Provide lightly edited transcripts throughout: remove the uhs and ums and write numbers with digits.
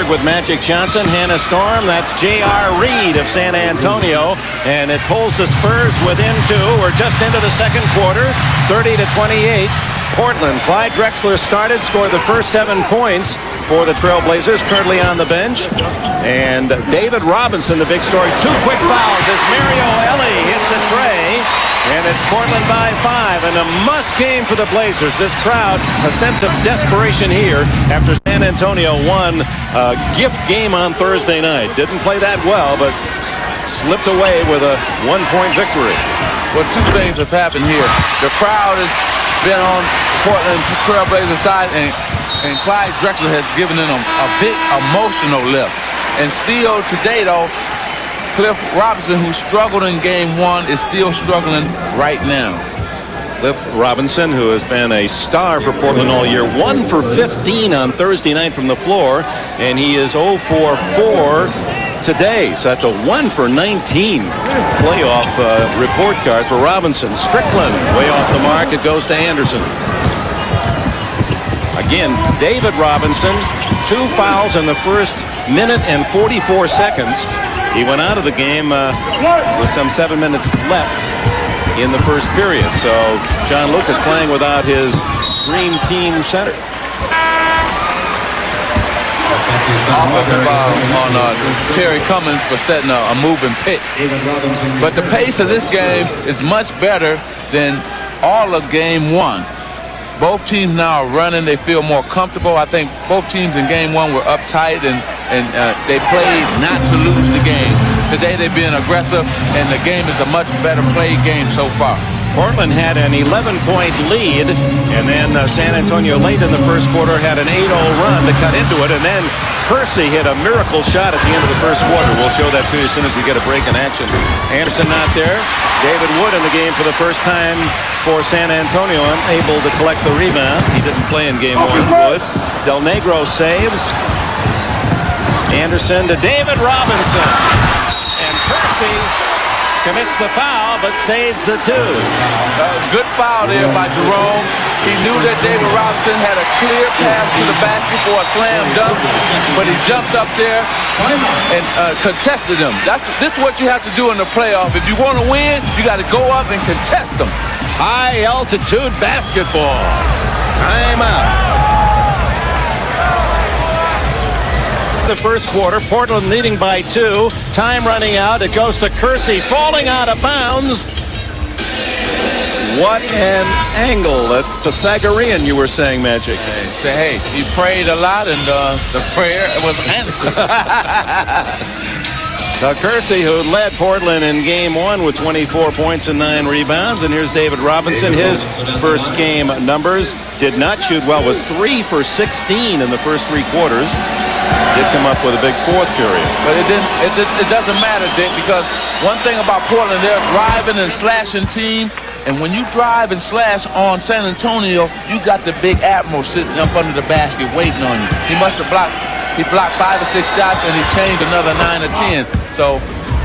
With Magic Johnson, Hannah Storm, that's J.R. Reed of San Antonio, and it pulls the Spurs within 2. We're just into the second quarter, 30-28. Portland, Clyde Drexler started, scored the first 7 points for the Trailblazers, currently on the bench. And David Robinson, the big story, 2 quick fouls as Mario Elie hits a tray, and it's Portland by 5, and a must game for the Blazers. This crowd, a sense of desperation here after San Antonio won a gift game on Thursday night. Didn't play that well, but slipped away with a 1-point victory. Well, 2 things have happened here. The crowd has been on Portland Trailblazers side, and Clyde Drexler has given them a big emotional lift. And still today, though, Cliff Robinson, who struggled in game 1, is still struggling right now. Cliff Robinson, who has been a star for Portland all year, 1 for 15 on Thursday night from the floor, and he is 0 for 4 today. So that's a 1 for 19 playoff report card for Robinson. Strickland way off the mark. It goes to Anderson. Again, David Robinson, 2 fouls in the first minute and 44 seconds. He went out of the game with some 7 minutes left in the first period. So John Lucas playing without his dream team center. Offensive foul on Terry Cummins for setting a moving pick. But the pace of this game is much better than all of game 1. Both teams now are running. They feel more comfortable. I think both teams in game 1 were uptight, and they played not to lose the game. Today they're being aggressive, and the game is a much better played game so far. Portland had an 11-point lead, and then San Antonio late in the first quarter had an 8-0 run to cut into it, and then Kersey hit a miracle shot at the end of the first quarter. We'll show that to you as soon as we get a break in action. Anderson not there. David Wood in the game for the first time for San Antonio, unable to collect the rebound. He didn't play in game 1. Wood. Del Negro saves. Anderson to David Robinson, and Kersey commits the foul, but saves the 2. Good foul there by Jerome. He knew that David Robinson had a clear path to the basket for a slam dunk, but he jumped up there and contested him. This is what you have to do in the playoff. If you want to win, you got to go up and contest them. High altitude basketball. Time out. The first quarter, Portland leading by 2. Time running out. It goes to Kersey, falling out of bounds. What an angle. That's Pythagorean, you were saying, Magic. Hey, he prayed a lot, and the prayer was answered. Now Kersey, who led Portland in game 1 with 24 points and 9 rebounds. And here's David Robinson. His first game numbers did not shoot well. Was 3 for 16 in the first 3 quarters. Did come up with a big 4th period. But it doesn't matter, Dick, because one thing about Portland, they're a driving and slashing team. And when you drive and slash on San Antonio, you got the big Admiral sitting up under the basket waiting on you. He must have blocked 5 or 6 shots, and he changed another 9 or 10. So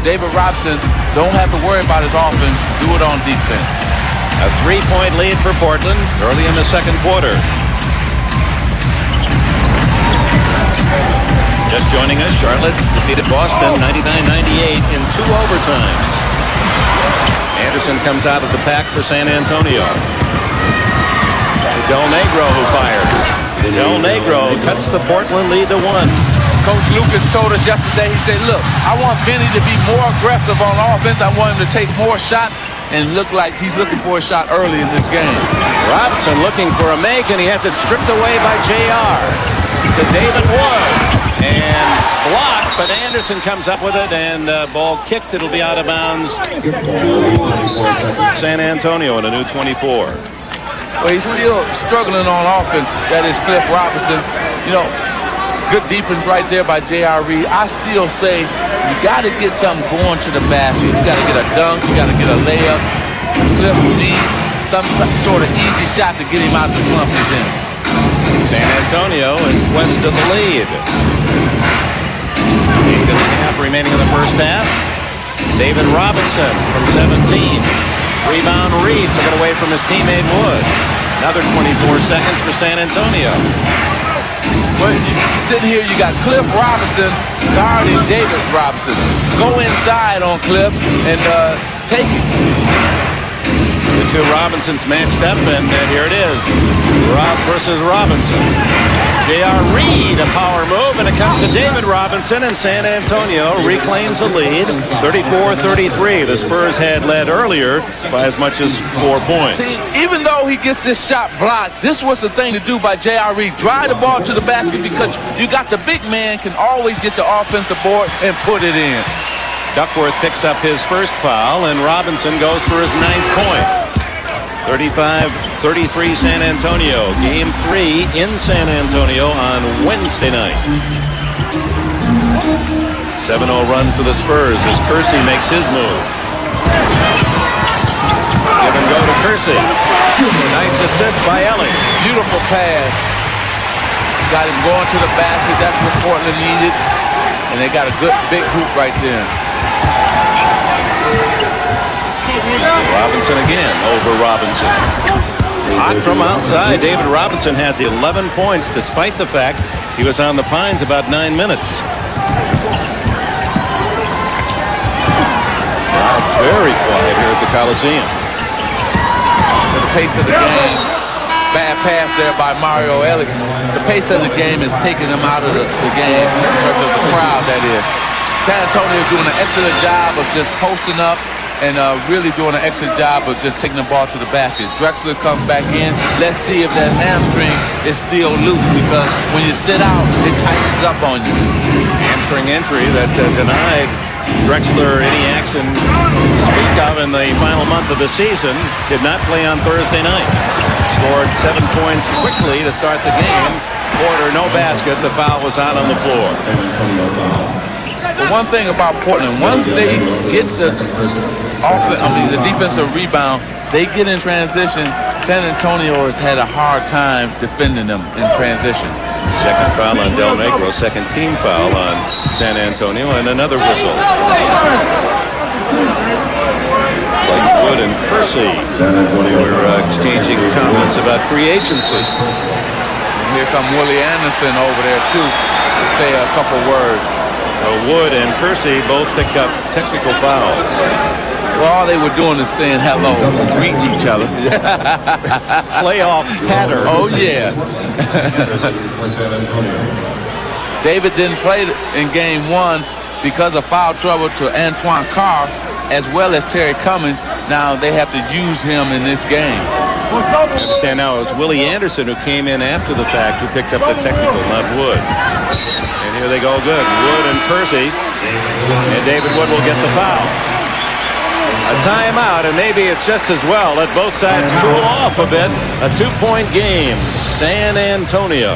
David Robinson don't have to worry about his offense. Do it on defense. A 3-point lead for Portland early in the second quarter. Just joining us, Charlotte defeated Boston 99-98 in 2 overtimes. Anderson comes out of the pack for San Antonio. Del Negro who fires. Del Negro cuts the Portland lead to 1. Coach Lucas told us yesterday, he said, look, I want Vinny to be more aggressive on offense. I want him to take more shots and look like he's looking for a shot early in this game. Robinson looking for a make, and he has it stripped away by J.R. to David Wood. And blocked, but Anderson comes up with it, and ball kicked. It'll be out of bounds to San Antonio in a new 24. Well, he's still struggling on offense. That is Cliff Robinson. You know, good defense right there by J.R. Reed. I still say you got to get something going to the basket. You got to get a dunk. You got to get a layup. Cliff needs some sort of easy shot to get him out the slump he's in. San Antonio in quest of the lead. 8.5 remaining in the first half. David Robinson from 17. Rebound Reed took it away from his teammate Wood. Another 24 seconds for San Antonio. Well, sitting here, you got Cliff Robinson guarding David Robinson. Go inside on Cliff and take it. The two Robinsons matched up, and here it is. Rob versus Robinson. J.R. Reed, a power move, and it comes to David Robinson, and San Antonio reclaims the lead, 34-33. The Spurs had led earlier by as much as 4 points. See, even though he gets this shot blocked, this was the thing to do by J.R. Reed. Drive the ball to the basket because you got the big man can always get the offensive board and put it in. Duckworth picks up his first foul, and Robinson goes for his 9th point. 35-33 San Antonio. Game 3 in San Antonio on Wednesday night. 7-0 run for the Spurs as Kersey makes his move. Give and go to Kersey. Nice assist by Ellie. Beautiful pass. Got him going to the basket. That's what Portland needed. And they got a good big hoop right there. Robinson again over Robinson. Hot from outside. David Robinson has 11 points despite the fact he was on the Pines about 9 minutes. Very quiet here at the Coliseum. At the pace of the game. Bad pass there by Mario Ellis. The pace of the game is taking him out of the game in terms of the crowd, that is. San Antonio is doing an excellent job of just posting up and really doing an excellent job of just taking the ball to the basket. Drexler comes back in. Let's see if that hamstring is still loose, because when you sit out, it tightens up on you. Hamstring injury that denied Drexler any action to speak of in the final month of the season. Did not play on Thursday night. Scored 7 points quickly to start the game. Porter, no basket. The foul was out on the floor. The one thing about Portland, once they get the defensive rebound, they get in transition. San Antonio has had a hard time defending them in transition. Second foul on Del Negro, second team foul on San Antonio, and another whistle. Like Wood and Kersey, they were exchanging comments about free agency. And here come Willie Anderson over there too to say a couple words. So Wood and Kersey both picked up technical fouls. Well, all they were doing is saying hello, greeting each other. Playoff pattern. Oh, yeah. David didn't play in game 1 because of foul trouble to Antoine Carr, as well as Terry Cummings. Now they have to use him in this game. I understand now it was Willie Anderson who came in after the fact who picked up the technical, not Wood. And here they go good. Wood and Kersey. And David Wood will get the foul. A timeout, and maybe it's just as well. Let both sides cool off a bit. A 2-point game. San Antonio.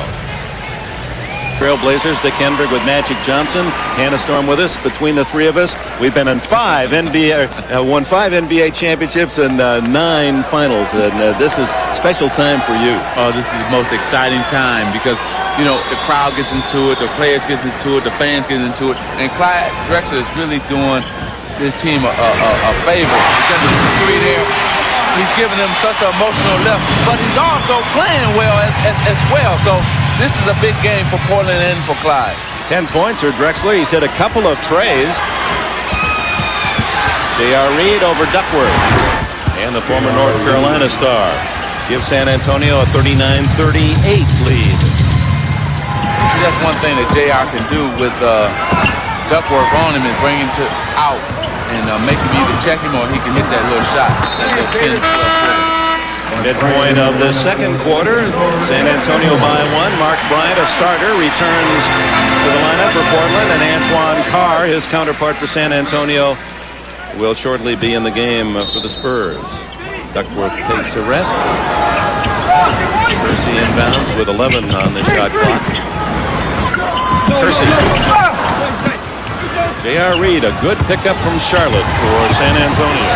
Trailblazers, Dick Henberg with Magic Johnson. Hannah Storm with us. Between the three of us, we've been in won 5 NBA championships and 9 finals. And this is special time for you. Oh, this is the most exciting time because, you know, the crowd gets into it, the players get into it, the fans get into it. And Clyde Drexler is really doing his team a favor because he's a 3 there. He's giving them such an emotional lift, but he's also playing well as well. So this is a big game for Portland and for Clyde. 10 points for Drexler. He's hit a couple of trays. J.R. Reed over Duckworth. And the former North Carolina star gives San Antonio a 39-38 lead. See, that's one thing that J.R. can do with Duckworth on him and bring him out and make him either check him or he can hit that little shot. That's a 10-12 footer. Midpoint of the second quarter, San Antonio by 1. Mark Bryant, a starter, returns to the lineup for Portland, and Antoine Carr, his counterpart for San Antonio, will shortly be in the game for the Spurs. Duckworth takes a rest. Kersey inbounds with 11 on the shot clock. Kersey. J.R. Reed, a good pickup from Charlotte for San Antonio.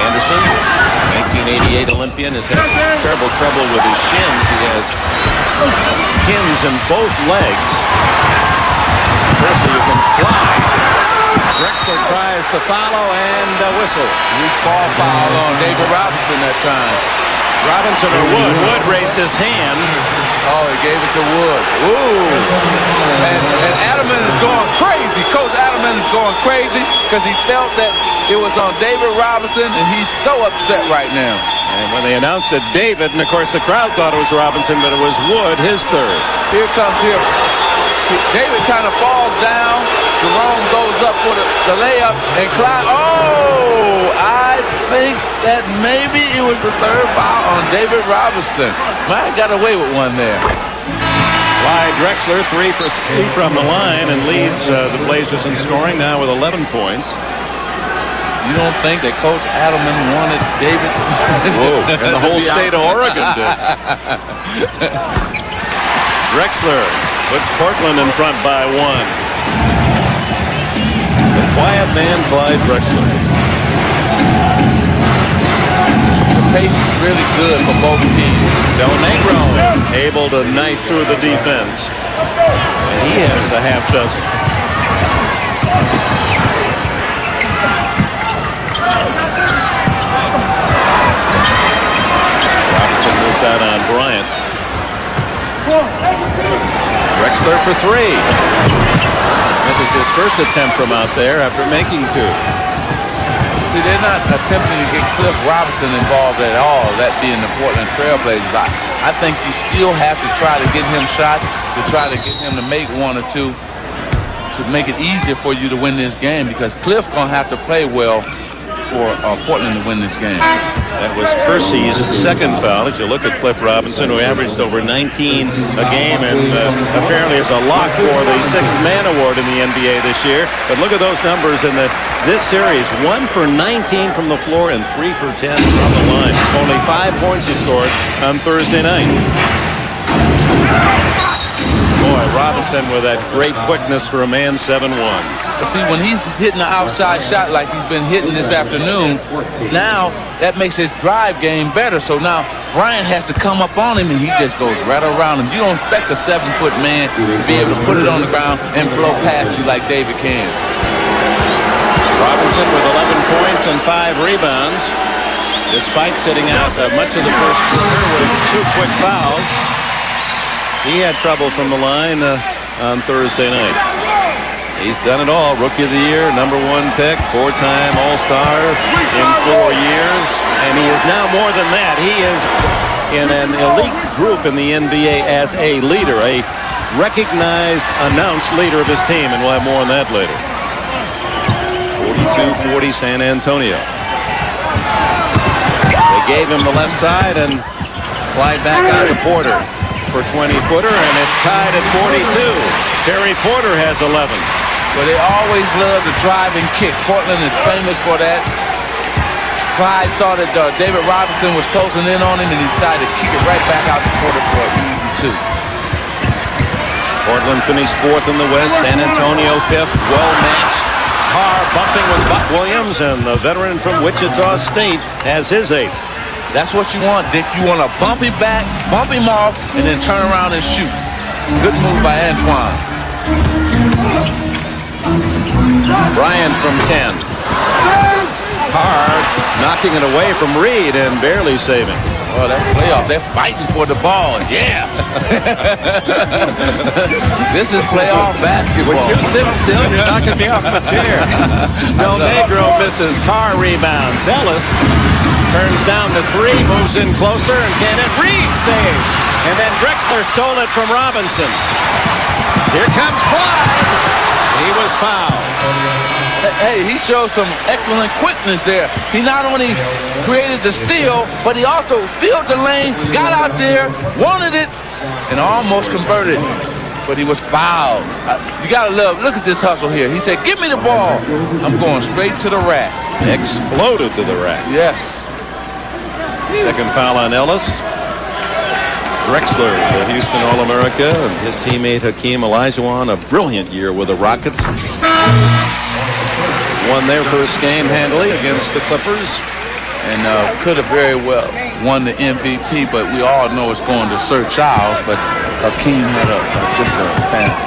Anderson, 1988 Olympian, has had terrible trouble with his shins. He has pins in both legs. Kersey, you can fly. Drexler tries to follow and a whistle. Weak ball foul on David Robinson that time. Robinson or Wood. Wood raised his hand. Oh, he gave it to Wood. Ooh. And Adelman is going crazy. Coach Adelman is going crazy because he felt that it was on David Robinson, and he's so upset right now. And when they announced it, David, and of course the crowd thought it was Robinson, but it was Wood, his third. Here comes here. David kind of falls down. Jerome goes up for the layup, and Clyde, I think that maybe it was the third foul on David Robinson. Mike got away with one there. Clyde Drexler, 3 for 3 from the line, and leads the Blazers in scoring now with 11 points. You don't think that Coach Adelman wanted David? Whoa, and the whole state of Oregon did. Drexler puts Portland in front by 1. The quiet man, Clyde Drexler. The pace is really good for both teams. Del Negro able to knife through the defense. And he has a half dozen. Robinson moves out on Bryant. Drexler for 3. This is his first attempt from out there after making 2. See, they're not attempting to get Cliff Robinson involved at all, that being the Portland Trailblazers. I think you still have to try to get him shots, to try to get him to make 1 or 2 to make it easier for you to win this game, because Cliff's going to have to play well for Portland to win this game. That was Kersey's second foul. As you look at Cliff Robinson, who averaged over 19 a game and apparently is a lock for the 6th man award in the NBA this year. But look at those numbers in this series. 1 for 19 from the floor and 3 for 10 from the line. Only 5 points he scored on Thursday night. Boy, Robinson with that great quickness for a man, 7-1. See, when he's hitting the outside shot like he's been hitting this afternoon, now that makes his drive game better. So now Bryant has to come up on him, and he just goes right around him. You don't expect a 7-foot man to be able to put it on the ground and blow past you like David can. Robinson with 11 points and 5 rebounds, despite sitting out much of the first quarter with 2 quick fouls. He had trouble from the line on Thursday night. He's done it all. Rookie of the Year, #1 pick, 4-time All-Star in 4 years. And he is now more than that. He is in an elite group in the NBA as a leader, a recognized, announced leader of his team. And we'll have more on that later. 42-40 San Antonio. They gave him the left side, and Clyde back out to Porter for 20-footer, and it's tied at 42. Terry Porter has 11. But they always love the drive and kick. Portland is famous for that. Clyde saw that David Robinson was closing in on him, and he decided to kick it right back out to Porter for an easy 2. Portland finished 4th in the West. San Antonio 5th. Well matched. Carr bumping with Buck Williams, and the veteran from Wichita State has his 8th. That's what you want, Dick. You want to bump him back, bump him off, and then turn around and shoot. Good move by Antoine. Bryant from 10. Carr knocking it away from Reed and barely saving. Well, that playoff, they're fighting for the ball. Yeah. This is playoff basketball. Would you sit still? You're knocking me off my chair. Del Negro misses. Carr rebounds. Ellis turns down the 3, moves in closer, and can it? Reed saves. And then Drexler stole it from Robinson. Here comes Clyde. He was fouled. Hey, he showed some excellent quickness there. He not only created the steal, but he also filled the lane, got out there, wanted it, and almost converted. But he was fouled. You got to look at this hustle here. He said, give me the ball. I'm going straight to the rack. Exploded to the rack. Yes. Second foul on Ellis. Drexler, the Houston All-America, and his teammate Hakeem Olajuwon, a brilliant year with the Rockets. Won their first game handily against the Clippers. and could have very well won the MVP, but we all know it's going to Sir Charles. But Hakeem had just a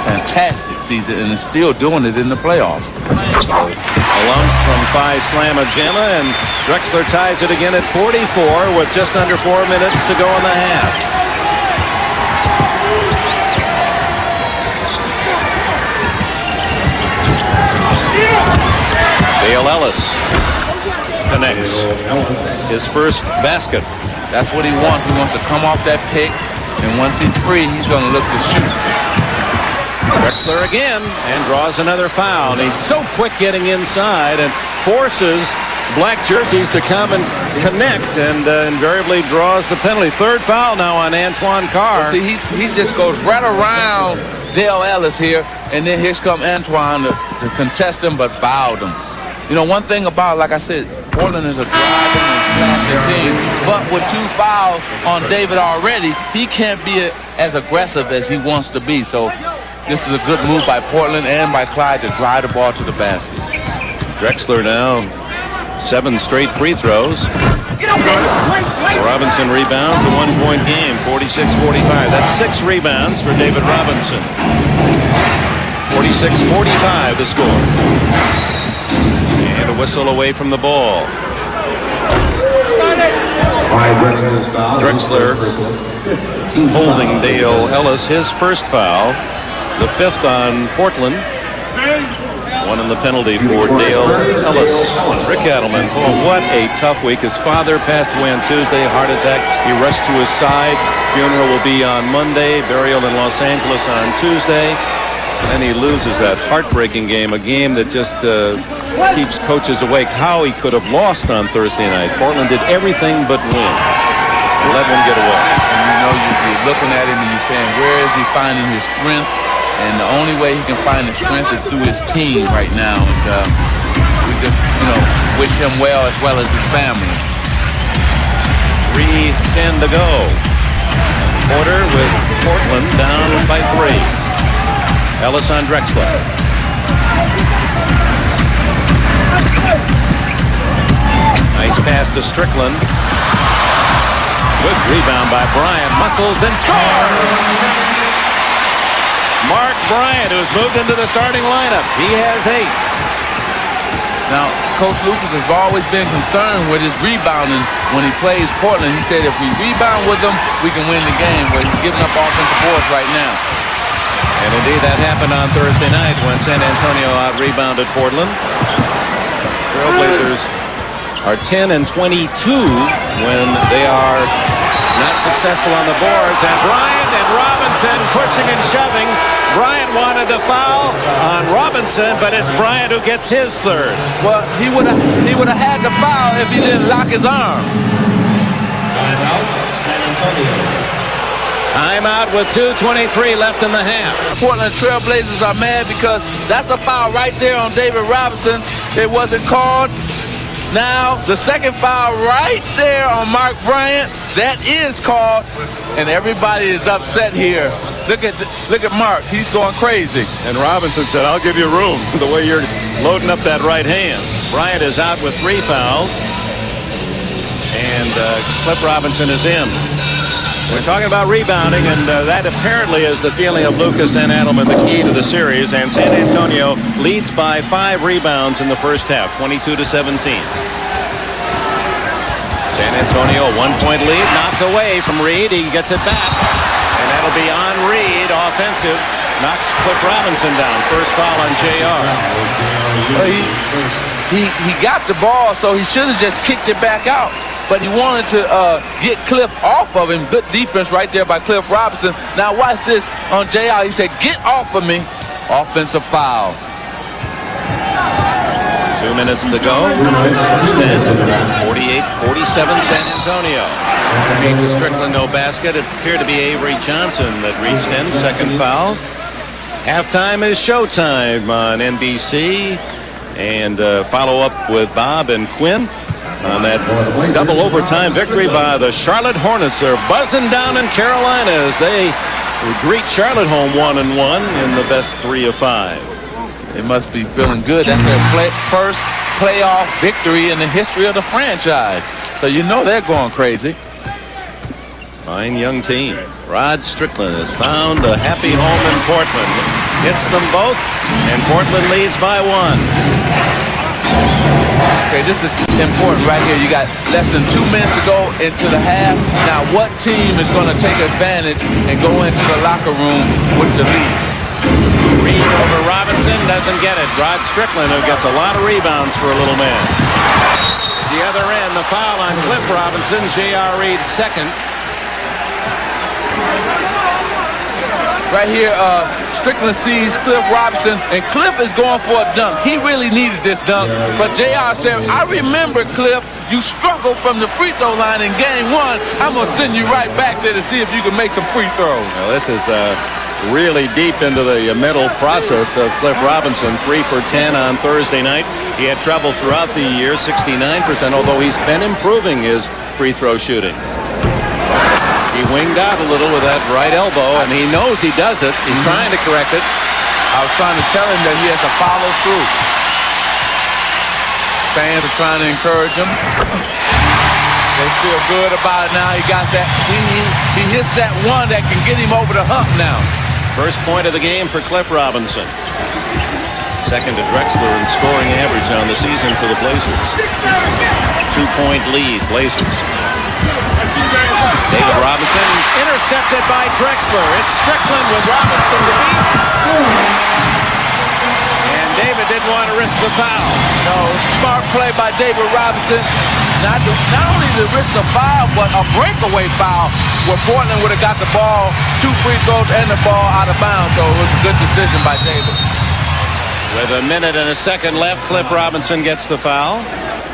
fantastic season and is still doing it in the playoffs. Alum from Phi Slamma Jamma, and Drexler ties it again at 44 with just under 4 minutes to go in the half. Dale Ellis connects his first basket. That's what he wants. He wants to come off that pick, and once he's free, he's going to look to shoot. Drexler again and draws another foul. And he's so quick getting inside and forces black jerseys to come and connect, and invariably draws the penalty. Third foul now on Antoine Carr. Well, see, he just goes right around Dale Ellis here, and then here's come Antoine to contest him, but fouled him. You know, one thing about, like I said, Portland is a driving and slashing team, but with 2 fouls on David already, he can't be as aggressive as he wants to be. So this is a good move by Portland and by Clyde to drive the ball to the basket. Drexler now 7 straight free throws. Robinson rebounds, a 1-point game, 46-45. That's 6 rebounds for David Robinson. 46-45 the score. And a whistle away from the ball. Drexler holding Dale Ellis, his first foul, the 5th on Portland. 1 in the penalty for Dale Ellis. Rick Adelman, oh, what a tough week. His father passed away on Tuesday, heart attack. He rushed to his side. Funeral will be on Monday, burial in Los Angeles on Tuesday. And he loses that heartbreaking game, a game that just keeps coaches awake. How he could have lost on Thursday night. Portland did everything but win. Let one get away. And you know, you're looking at him and you're saying, where is he finding his strength? And the only way he can find his strength is through his team right now. And we just, you know, wish him well as his family. 3:10 to go. Porter with Portland down by 3. Ellis on Drexler. Nice pass to Strickland. Good rebound by Bryant. Muscles and scores. Mark Bryant, who's moved into the starting lineup. He has 8. Now, Coach Lucas has always been concerned with his rebounding when he plays Portland. He said if we rebound with them, we can win the game, but he's giving up offensive boards right now. And indeed, that happened on Thursday night when San Antonio out-rebounded Portland. Trailblazers are 10 and 22 when they are not successful on the boards. And Bryant and Robinson pushing and shoving. Bryant wanted the foul on Robinson, but it's Bryant who gets his 3rd. Well, he would have had the foul if he didn't lock his arm. Timeout, San Antonio. Timeout with 2:23 left in the half. Portland Trailblazers are mad because that's a foul right there on David Robinson. It wasn't called. Now, the second foul right there on Mark Bryant, that is called, and everybody is upset here. Look at Mark. He's going crazy. And Robinson said, I'll give you room the way you're loading up that right hand. Bryant is out with 3 fouls, and Cliff Robinson is in. We're talking about rebounding, and that apparently is the feeling of Lucas and Adelman, the key to the series. And San Antonio leads by 5 rebounds in the first half, 22-17. San Antonio, 1-point lead, knocked away from Reed. He gets it back, and that'll be on Reed, offensive. Knocks Cliff Robinson down. First foul on JR. Well, he got the ball, so he should have just kicked it back out. But he wanted to get Cliff off of him. Good defense right there by Cliff Robinson. Now watch this on JR. He said, get off of me. Offensive foul. 2 minutes to go. 48-47 San Antonio. Beat to Strickland, no basket. It appeared to be Avery Johnson that reached in. Second foul. Halftime is showtime on NBC. And follow up with Bob and Quinn on that double overtime victory by the Charlotte Hornets. They're buzzing down in Carolina as they greet Charlotte home 1-1 in the best 3 of 5. They must be feeling good. That's their first playoff victory in the history of the franchise. So you know they're going crazy. Fine young team. Rod Strickland has found a happy home in Portland. Hits them both, and Portland leads by 1. Okay, this is important right here. You got less than 2 minutes to go into the half. Now, what team is going to take advantage and go into the locker room with the lead? Reed over Robinson, doesn't get it. Rod Strickland, who gets a lot of rebounds for a little man. The other end, the foul on Cliff Robinson. J.R. Reed second. Right here, Strickland sees Cliff Robinson, and Cliff is going for a dunk. He really needed this dunk, but JR said, I remember, Cliff, you struggled from the free throw line in game 1. I'm going to send you right back there to see if you can make some free throws. Well, this is really deep into the mental process of Cliff Robinson. 3 for 10 on Thursday night. He had trouble throughout the year, 69%, although he's been improving his free throw shooting. He winged out a little with that right elbow, and he knows he does it. He's trying to correct it. I was trying to tell him that he has to follow through. Fans are trying to encourage him. They feel good about it now. He got that. He hits that one that can get him over the hump now. First point of the game for Cliff Robinson. Second to Drexler in scoring average on the season for the Blazers. 2-point lead, Blazers. David Robinson intercepted by Drexler. It's Strickland with Robinson to beat. And David didn't want to risk the foul. No, smart play by David Robinson. Not only to risk the foul, but a breakaway foul where Portland would have got the ball, 2 free throws, and the ball out of bounds. So it was a good decision by David. With a minute and a second left, Cliff Robinson gets the foul.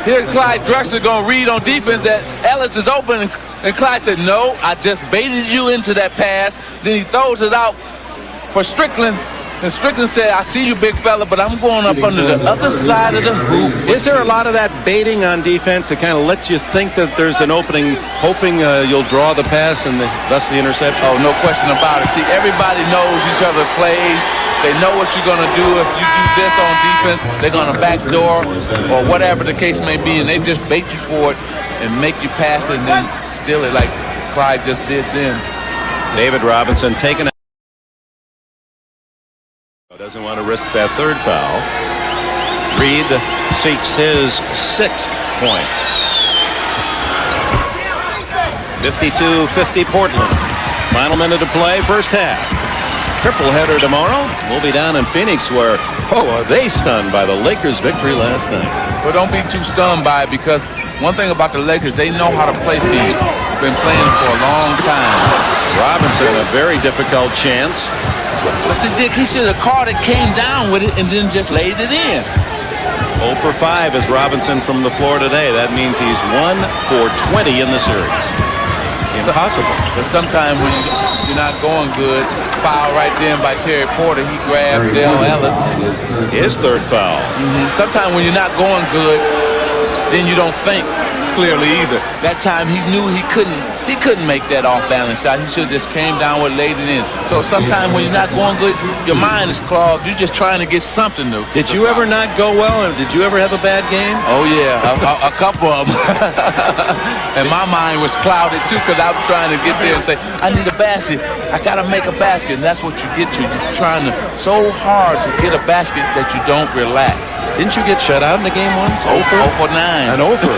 Here, Clyde Drexler going to read on defense that Ellis is open, and Clyde said, no, I just baited you into that pass. Then he throws it out for Strickland, and Strickland said, I see you, big fella, but I'm going up under the other side of the hoop. Is there a lot of that baiting on defense that kind of lets you think that there's an opening, hoping you'll draw the pass and thus the interception? Oh, no question about it. See, everybody knows each other plays. They know what you're going to do. If you do this on defense, they're going to backdoor or whatever the case may be, and they just bait you for it and make you pass it and then steal it like Clyde just did then. David Robinson taken out. Doesn't want to risk that third foul. Reed seeks his 6th point. 52-50 Portland. Final minute to play, first half. Triple header tomorrow. We'll be down in Phoenix where, are they stunned by the Lakers' victory last night. Well, don't be too stunned by it because one thing about the Lakers, they know how to play Phoenix. Been playing for a long time. Robinson, a very difficult chance. But see, Dick, he should have caught it, came down with it, and then just laid it in. 0 for 5 is Robinson from the floor today. That means he's 1 for 20 in the series. Impossible. But sometimes when you're not going good, foul right then by Terry Porter. He grabbed Dale Ellis. His 3rd foul. Sometimes when you're not going good, then you don't think clearly either. That time he knew he couldn't make that off-balance shot. He should have just came down with laid it in. So sometimes when you're not going good, your mind is clogged. You're just trying to get something to. Did you ever not go well? Or did you ever have a bad game? Oh yeah, a couple of them. And my mind was clouded too because I was trying to get there and say, I need a basket. I gotta make a basket, and that's what you get to. You're trying to so hard to get a basket that you don't relax. Didn't you get shut out in the game once? 0 for 9. An 0 for.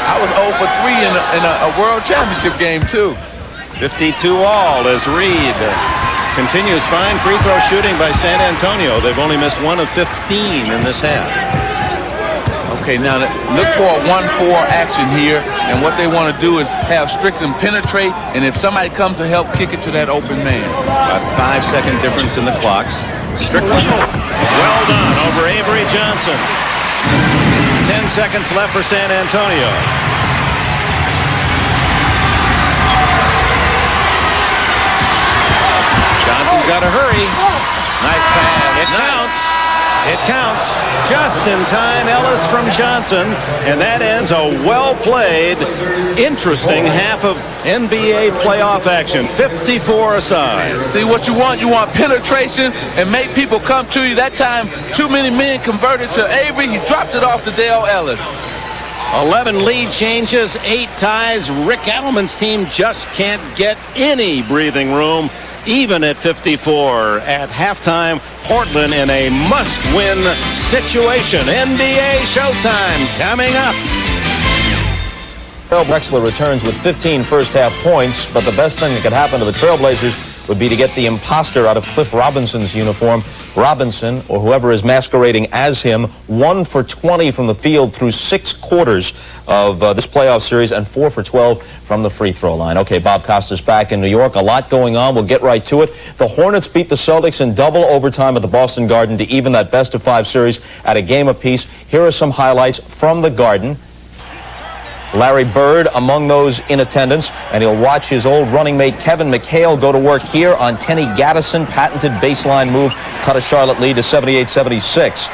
I was 0 for 3 in a world championship game too. 52 all as Reed continues fine free throw shooting by San Antonio. They've only missed 1 of 15 in this half. Okay, now look for a 1-4 action here, and what they want to do is have Strickland penetrate, and if somebody comes to help, kick it to that open man. About 5-second difference in the clocks. Strickland, well done over Avery Johnson. 10 seconds left for San Antonio. Johnson's got to hurry. Nice pass. It counts. It counts. Just in time, Ellis from Johnson. And that ends a well-played, interesting half of NBA playoff action. 54 aside. See what you want? You want penetration and make people come to you. That time, too many men converted to Avery. He dropped it off to Dale Ellis. 11 lead changes, 8 ties. Rick Adelman's team just can't get any breathing room, even at 54. At halftime, Portland in a must-win situation. NBA Showtime coming up. Drexler returns with 15 first-half points, but the best thing that could happen to the Trailblazers would be to get the imposter out of Cliff Robinson's uniform. Robinson, or whoever is masquerading as him, 1 for 20 from the field through 6 quarters of this playoff series and 4 for 12 from the free throw line. Okay, Bob Costas back in New York. A lot going on. We'll get right to it. The Hornets beat the Celtics in double overtime at the Boston Garden to even that best-of-5 series at a game apiece. Here are some highlights from the Garden. Larry Bird among those in attendance, and he'll watch his old running mate Kevin McHale go to work here on Kenny Gattison. Patented baseline move, cut a Charlotte lead to 78-76.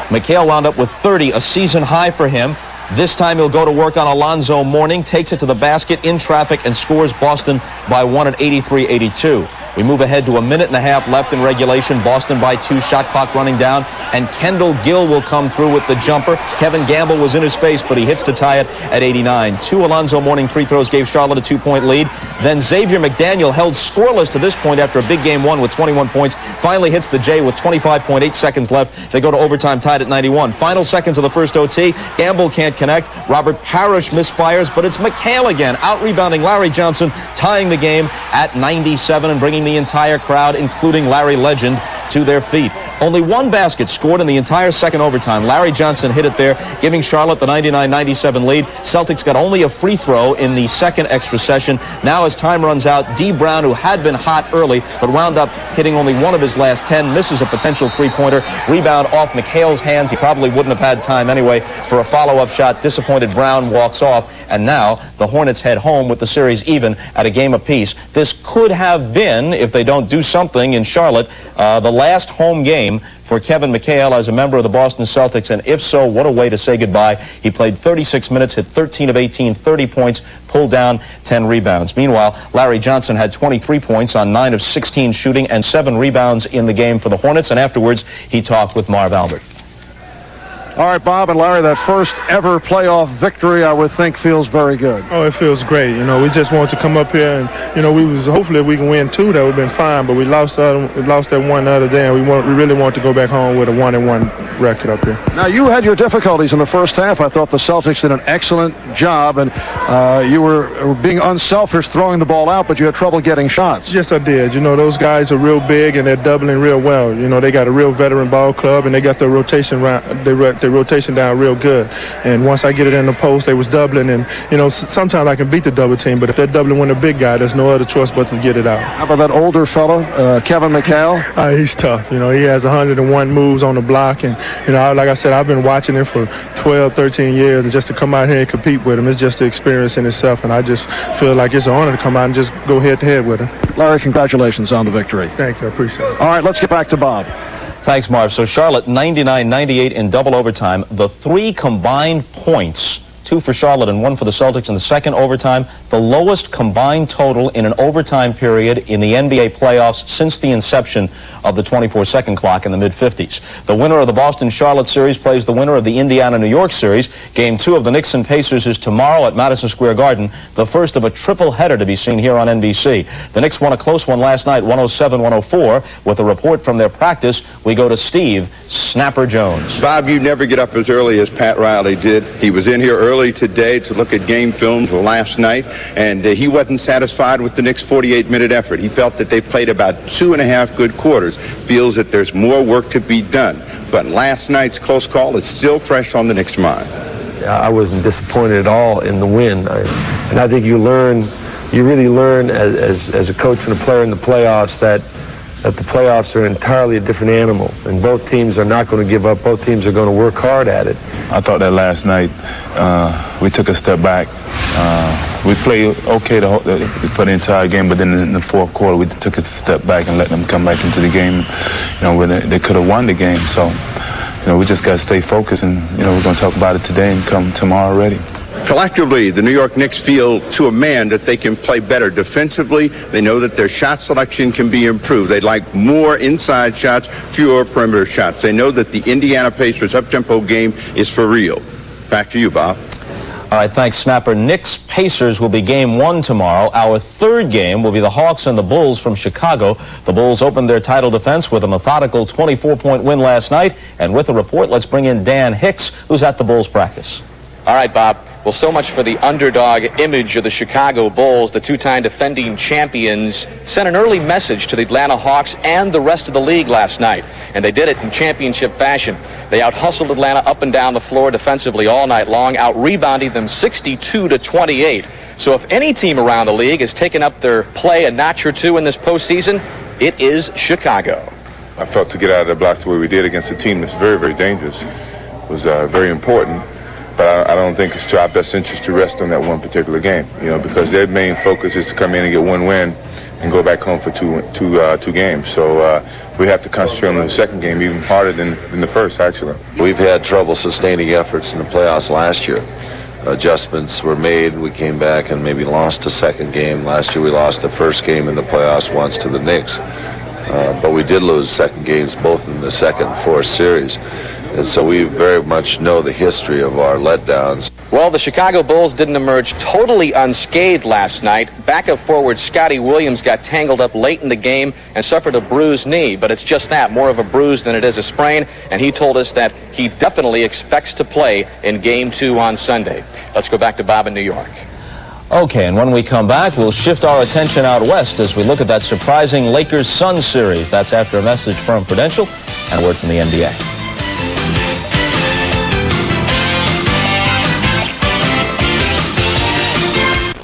McHale wound up with 30, a season high for him. This time he'll go to work on Alonzo Mourning, takes it to the basket in traffic and scores Boston by 1 at 83-82. We move ahead to a minute and a half left in regulation. Boston by 2, shot clock running down, and Kendall Gill will come through with the jumper. Kevin Gamble was in his face, but he hits to tie it at 89. 2 Alonzo Mourning free throws gave Charlotte a 2-point lead. Then Xavier McDaniel, held scoreless to this point after a big game 1 with 21 points, finally hits the J with 25.8 seconds left. They go to overtime tied at 91. Final seconds of the first OT. Gamble can't connect. Robert Parrish misfires, but it's McHale again, out-rebounding Larry Johnson, tying the game at 97 and bringing the entire crowd, including Larry Legend, to their feet. Only 1 basket scored in the entire second overtime. Larry Johnson hit it there, giving Charlotte the 99-97 lead. Celtics got only a free throw in the second extra session. Now as time runs out, D. Brown, who had been hot early but wound up hitting only 1 of his last 10, misses a potential three-pointer. Rebound off McHale's hands. He probably wouldn't have had time anyway for a follow-up shot. Disappointed Brown walks off, and now the Hornets head home with the series even at a game apiece. This could have been, if they don't do something in Charlotte, the last home game for Kevin McHale as a member of the Boston Celtics, and if so, what a way to say goodbye. He played 36 minutes, hit 13 of 18, 30 points, pulled down 10 rebounds. Meanwhile, Larry Johnson had 23 points on 9 of 16 shooting and 7 rebounds in the game for the Hornets, and afterwards he talked with Marv Albert. All right, Bob and Larry, that first ever playoff victory, I would think, feels very good. Oh, it feels great. You know, we just wanted to come up here and, you know, hopefully if we can win 2, that would have been fine, but we lost that one the other day, and we really want to go back home with a 1-1 record up here. Now, you had your difficulties in the first half. I thought the Celtics did an excellent job, and you were being unselfish throwing the ball out, but you had trouble getting shots. Yes, I did. You know, those guys are real big, and they're doubling real well. You know, they got a real veteran ball club, and they got their rotation rotation down real good. And once I get it in the post, they was doubling, and you know, sometimes I can beat the double team, but if they're doubling when a big guy, there's no other choice but to get it out. How about that older fella, Kevin McHale? He's tough. You know, he has 101 moves on the block, and you know, like I said, I've been watching him for 12, 13 years, and just to come out here and compete with him, it's just the experience in itself, and I just feel like it's an honor to come out and just go head-to-head with him. Larry, congratulations on the victory. Thank you. I appreciate it. All right, let's get back to Bob. Thanks, Marv. So Charlotte 99-98 in double overtime. The 3 combined points, 2 for Charlotte and 1 for the Celtics in the second overtime, the lowest combined total in an overtime period in the NBA playoffs since the inception of the 24-second clock in the mid-50s. The winner of the Boston-Charlotte series plays the winner of the Indiana-New York series. Game 2 of the Knicks and Pacers is tomorrow at Madison Square Garden, the first of a triple header to be seen here on NBC. The Knicks won a close one last night, 107-104. With a report from their practice, we go to Steve Snapper Jones. Bob, you never get up as early as Pat Riley did. He was in here early today to look at game films last night, and he wasn't satisfied with the Knicks' 48-minute effort. He felt that they played about 2.5 good quarters, feels that there's more work to be done. But last night's close call is still fresh on the Knicks' mind. I wasn't disappointed at all in the win. And I think you really learn as a coach and a player in the playoffs that the playoffs are entirely a different animal, and both teams are not going to give up. Both teams are going to work hard at it. I thought that last night we took a step back. We played okay for the entire game, but then in the fourth quarter we took a step back and let them come back into the game. You know, where they could have won the game. So, you know, we just got to stay focused, and you know, we're going to talk about it today and come tomorrow ready. Collectively, the New York Knicks feel to a man that they can play better defensively. They know that their shot selection can be improved. They'd like more inside shots, fewer perimeter shots. They know that the Indiana Pacers up-tempo game is for real. Back to you, Bob. All right, thanks, Snapper. Knicks-Pacers will be game 1 tomorrow. Our third game will be the Hawks and the Bulls from Chicago. The Bulls opened their title defense with a methodical 24-point win last night. And with a report, let's bring in Dan Hicks, who's at the Bulls practice. All right, Bob. Well, so much for the underdog image of the Chicago Bulls. The two-time defending champions sent an early message to the Atlanta Hawks and the rest of the league last night, and they did it in championship fashion. They out-hustled Atlanta up and down the floor defensively all night long, out-rebounding them 62-28. So if any team around the league has taken up their play a notch or two in this postseason, it is Chicago. I felt to get out of the blocks the way we did against a team that's very, very dangerous was very important. But I don't think it's to our best interest to rest on that one particular game, because their main focus is to come in and get one win and go back home for two games. So we have to concentrate on the second game even harder than the first, actually. We've had trouble sustaining efforts in the playoffs last year. Adjustments were made. We came back and maybe lost the second game. Last year we lost the first game in the playoffs once to the Knicks. But we did lose second games both in the second and fourth series. And so we very much know the history of our letdowns. Well, the Chicago Bulls didn't emerge totally unscathed last night. Backup forward Scotty Williams got tangled up late in the game and suffered a bruised knee, but it's just that, more of a bruise than it is a sprain, and he told us that he definitely expects to play in Game 2 on Sunday. Let's go back to Bob in New York. Okay, and when we come back, we'll shift our attention out west as we look at that surprising Lakers-Suns series. That's after a message from Prudential and a word from the NBA.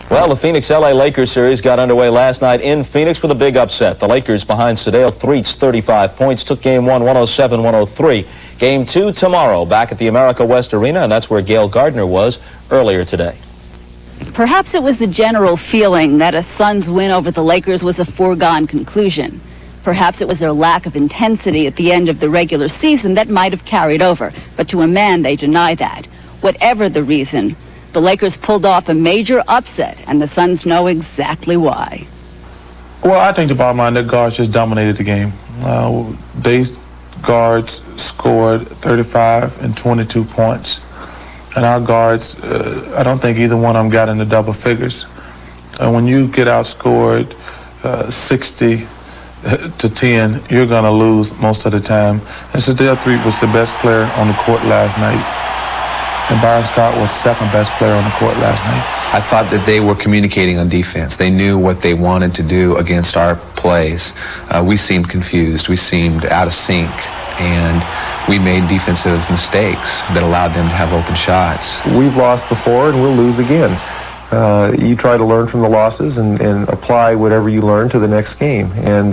Well, the Phoenix-LA Lakers series got underway last night in Phoenix with a big upset. The Lakers behind Sedale Threatt's 35 points took Game 1 107-103. Game 2 tomorrow back at the America West Arena, and that's where Gail Gardner was earlier today. Perhaps it was the general feeling that a Suns win over the Lakers was a foregone conclusion. Perhaps it was their lack of intensity at the end of the regular season that might have carried over. But to a man, they deny that. Whatever the reason, the Lakers pulled off a major upset, and the Suns know exactly why. Well, I think the bottom line, their guards just dominated the game. They guards scored 35 and 22 points. And our guards, I don't think either one of them got into double figures. When you get outscored 60 to 10, you're going to lose most of the time. And Sedale Threatt was the best player on the court last night. And Byron Scott was the second best player on the court last night. I thought that they were communicating on defense. They knew what they wanted to do against our plays. We seemed confused. We seemed out of sync. And we made defensive mistakes that allowed them to have open shots. We've lost before and we'll lose again. You try to learn from the losses and apply whatever you learn to the next game. And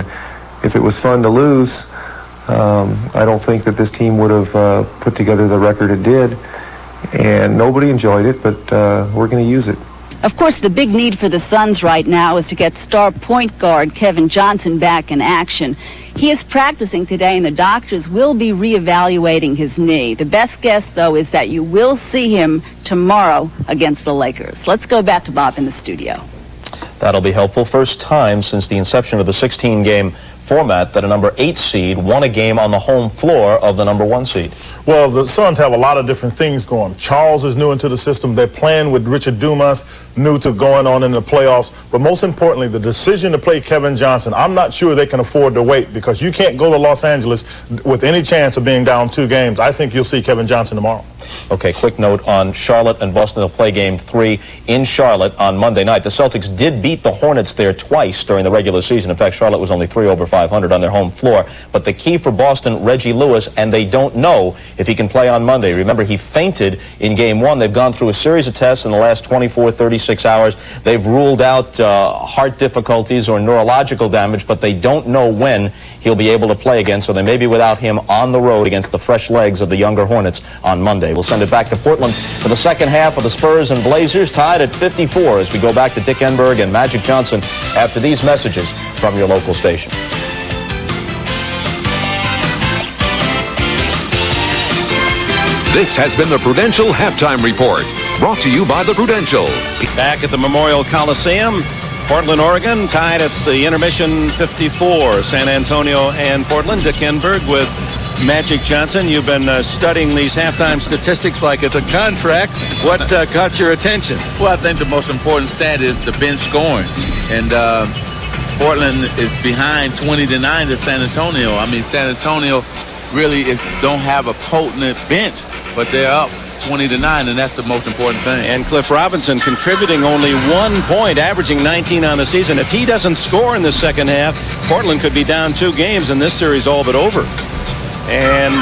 if it was fun to lose, I don't think that this team would have put together the record it did. And nobody enjoyed it, but we're going to use it. Of course, the big need for the Suns right now is to get star point guard Kevin Johnson back in action. He is practicing today, and the doctors will be reevaluating his knee. The best guess, though, is that you will see him tomorrow against the Lakers. Let's go back to Bob in the studio. That'll be helpful. First time since the inception of the 16-game format that a number 8 seed won a game on the home floor of the number 1 seed. Well, the Suns have a lot of different things going. Charles is new into the system. They're playing with Richard Dumas, new to going on in the playoffs. But most importantly, the decision to play Kevin Johnson, I'm not sure they can afford to wait, because you can't go to Los Angeles with any chance of being down 2 games. I think you'll see Kevin Johnson tomorrow. Okay, quick note on Charlotte and Boston. They'll play Game 3 in Charlotte on Monday night. The Celtics did beat the Hornets there twice during the regular season. In fact, Charlotte was only 3 over 500 on their home floor. But the key for Boston, Reggie Lewis, and they don't know if he can play on Monday. Remember, he fainted in Game 1. They've gone through a series of tests in the last 24, 36 hours. They've ruled out heart difficulties or neurological damage, but they don't know when he'll be able to play again, so they may be without him on the road against the fresh legs of the younger Hornets on Monday. We'll send it back to Portland for the second half of the Spurs and Blazers, tied at 54 as we go back to Dick Enberg and Magic Johnson after these messages from your local station. This has been the Prudential Halftime Report, brought to you by the Prudential. Back at the Memorial Coliseum, Portland, Oregon, tied at the intermission 54. San Antonio and Portland. Dick Enberg with Magic Johnson, you've been studying these halftime statistics like it's a contract. What caught your attention? Well, I think the most important stat is the bench scoring. And Portland is behind 20-9 to San Antonio. I mean, San Antonio really don't have a potent bench, but they're up 20-9, and that's the most important thing. And Cliff Robinson contributing only 1 point, averaging 19 on the season. If he doesn't score in the second half, Portland could be down 2 games, and this series all but over. And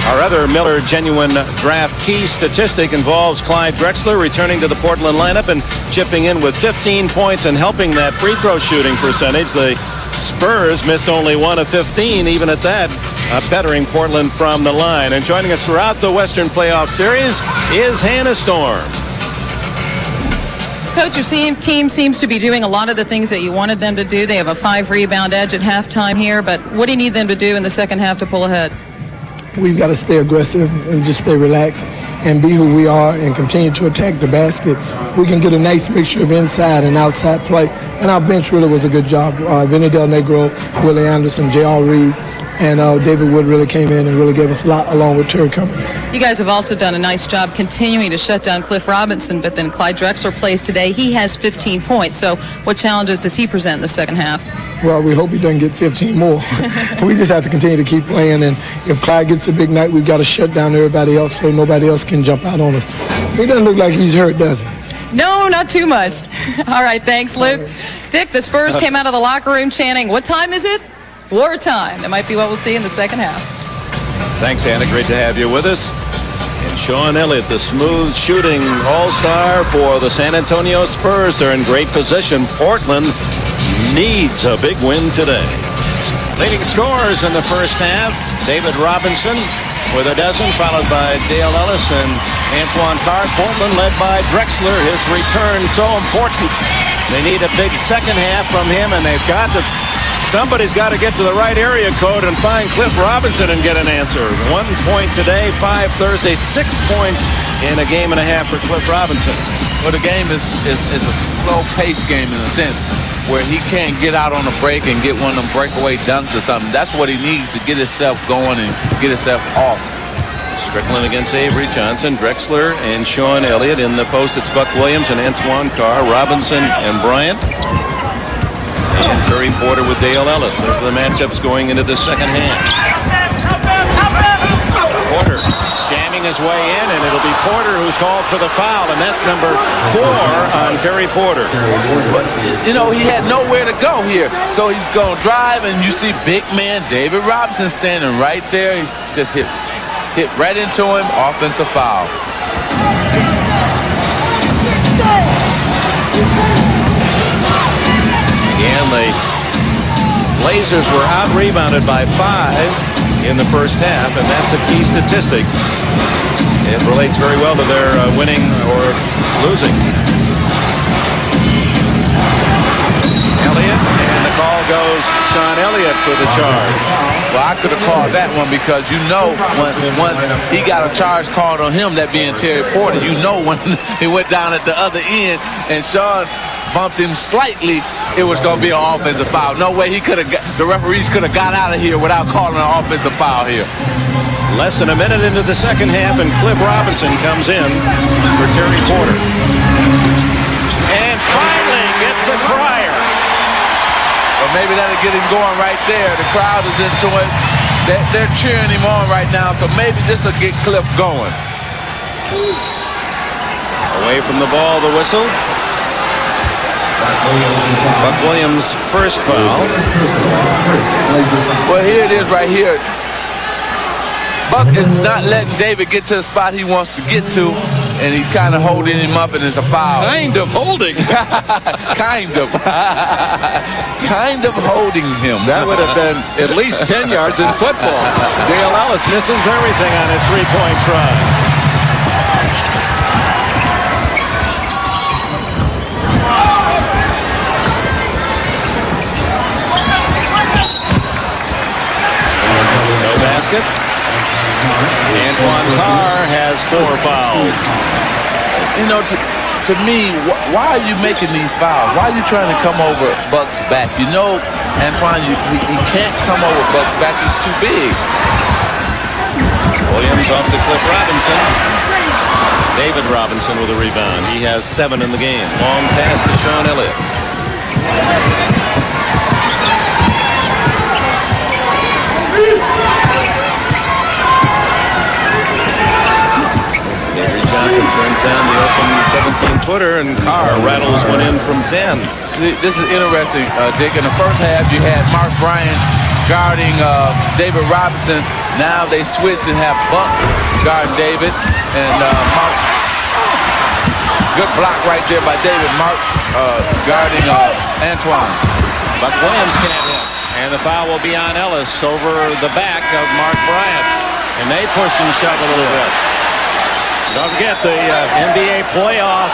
our other Miller Genuine Draft key statistic involves Clyde Drexler returning to the Portland lineup and chipping in with 15 points and helping that free throw shooting percentage. The Spurs missed only 1 of 15, even at that, bettering Portland from the line. And joining us throughout the Western Playoff Series is Hannah Storm. Coach, your team seems to be doing a lot of the things that you wanted them to do. They have a 5-rebound edge at halftime here, but what do you need them to do in the second half to pull ahead? We've got to stay aggressive and just stay relaxed and be who we are and continue to attack the basket. We can get a nice mixture of inside and outside play, and our bench really was a good job. Vinny Del Negro, Willie Anderson, J.R. Reed, and David Wood really came in and really gave us a lot, along with Terry Cummings. You guys have also done a nice job continuing to shut down Cliff Robinson, but then Clyde Drexler plays today. He has 15 points, so what challenges does he present in the second half? Well, we hope he doesn't get 15 more. We just have to continue to keep playing, and if Clyde gets a big night, we've got to shut down everybody else so nobody else can jump out on us. He doesn't look like he's hurt, does he? No, not too much. All right, thanks, Luke. Dick, the Spurs came out of the locker room chanting, what time is it? Wartime. That might be what we'll see in the second half. Thanks, Hannah. Great to have you with us. And Sean Elliott, the smooth shooting all-star for the San Antonio Spurs. They're in great position. Portland needs a big win today. Leading scorers in the first half, David Robinson with a dozen, followed by Dale Ellis and Antoine Carr. Portland led by Drexler. His return so important. They need a big second half from him, and they've got to... Somebody's got to get to the right area code and find Cliff Robinson and get an answer. 1 point today, 5 Thursday, 6 points in a game and a half for Cliff Robinson. Well, the game is a slow-paced game in a sense where he can't get out on a break and get one of them breakaway dunks or something. That's what he needs to get himself going and get himself off. Strickland against Avery Johnson, Drexler and Sean Elliott. In the post, it's Buck Williams and Antoine Carr, Robinson and Bryant. And Terry Porter with Dale Ellis. Those are the matchups going into the second half. Porter jamming his way in, and it'll be Porter who's called for the foul, and that's number 4 on Terry Porter. But, you know, he had nowhere to go here. So he's going to drive, and you see big man David Robinson standing right there. He just hit right into him, offensive foul. And the Blazers were out-rebounded by 5 in the first half, and that's a key statistic. It relates very well to their winning or losing. Elliott, and the call goes Sean Elliott for the charge. Well, I could have called that one because you know once he got a charge called on him, that being Terry Porter, you know when he went down at the other end and Sean bumped him slightly, it was going to be an offensive foul. No way the referees could have got out of here without calling an offensive foul here. Less than a minute into the second half, and Cliff Robinson comes in for Terry Porter. And finally gets a crier. Well, maybe that'll get him going right there. The crowd is into it. They're cheering him on right now, so maybe this will get Cliff going. Away from the ball, the whistle. Buck Williams' first foul. Well, here it is right here. Buck is not letting David get to the spot he wants to get to, and he's kind of holding him up, and it's a foul. Kind of holding. Kind of. Kind of holding him. That would have been at least 10 yards in football. Dale Ellis misses everything on his three-point try. Basket. Antoine Carr has 4 fouls. You know, to me, why are you making these fouls? Why are you trying to come over Buck's back? You know, Antoine, he can't come over Buck's back. He's too big. Williams off to Cliff Robinson. David Robinson with a rebound. He has 7 in the game. Long pass to Sean Elliott. Avery Johnson turns down the open 17-footer, and Carr rattles one in from 10. See, this is interesting, Dick. In the first half, you had Mark Bryant guarding David Robinson. Now they switch and have Buck guarding David. And Mark, good block right there by David. Mark guarding Antoine. Buck Williams can't hit. And the foul will be on Ellis over the back of Mark Bryant. And they push and shove a little bit. Don't forget the NBA playoff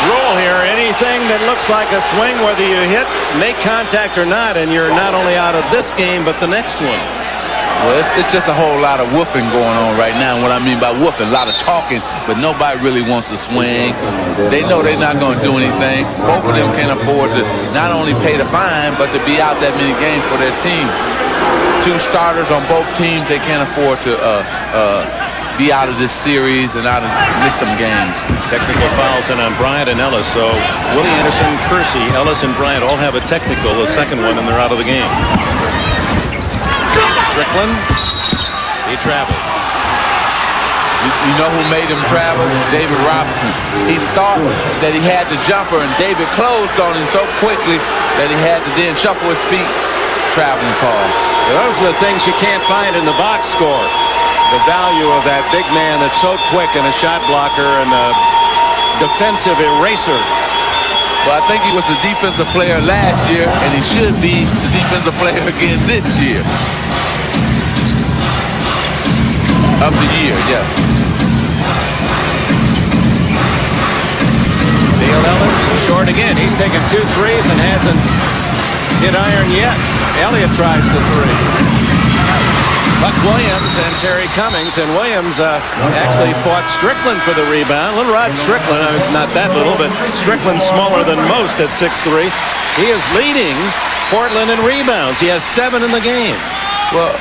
rule here. Anything that looks like a swing, whether you hit, make contact or not, and you're not only out of this game, but the next one. Well, it's just a whole lot of whooping going on right now. And what I mean by whooping, a lot of talking, but nobody really wants to swing. They know they're not going to do anything. Both of them can't afford to not only pay the fine, but to be out that many games for their team. 2 starters on both teams, they can't afford to be out of this series and miss some games. Technical fouls in on Bryant and Ellis. So Willie Anderson, Kersey, Ellis, and Bryant all have a technical, the second one, and they're out of the game. Strickland, he traveled. You know who made him travel? David Robinson. He thought that he had the jumper, and David closed on him so quickly that he had to then shuffle his feet. Traveling call. Those are the things you can't find in the box score. The value of that big man that's so quick and a shot blocker and a defensive eraser. Well, I think he was the defensive player last year, and he should be the defensive player again this year. Of the year, yes. Dale Ellis short again. He's taken 2 threes and hasn't hit iron yet. Elliott tries the 3. Buck Williams and Terry Cummings, and Williams actually fought Strickland for the rebound. Little Rod Strickland, not that little, but Strickland smaller than most at 6'3". He is leading Portland in rebounds. He has 7 in the game. Well,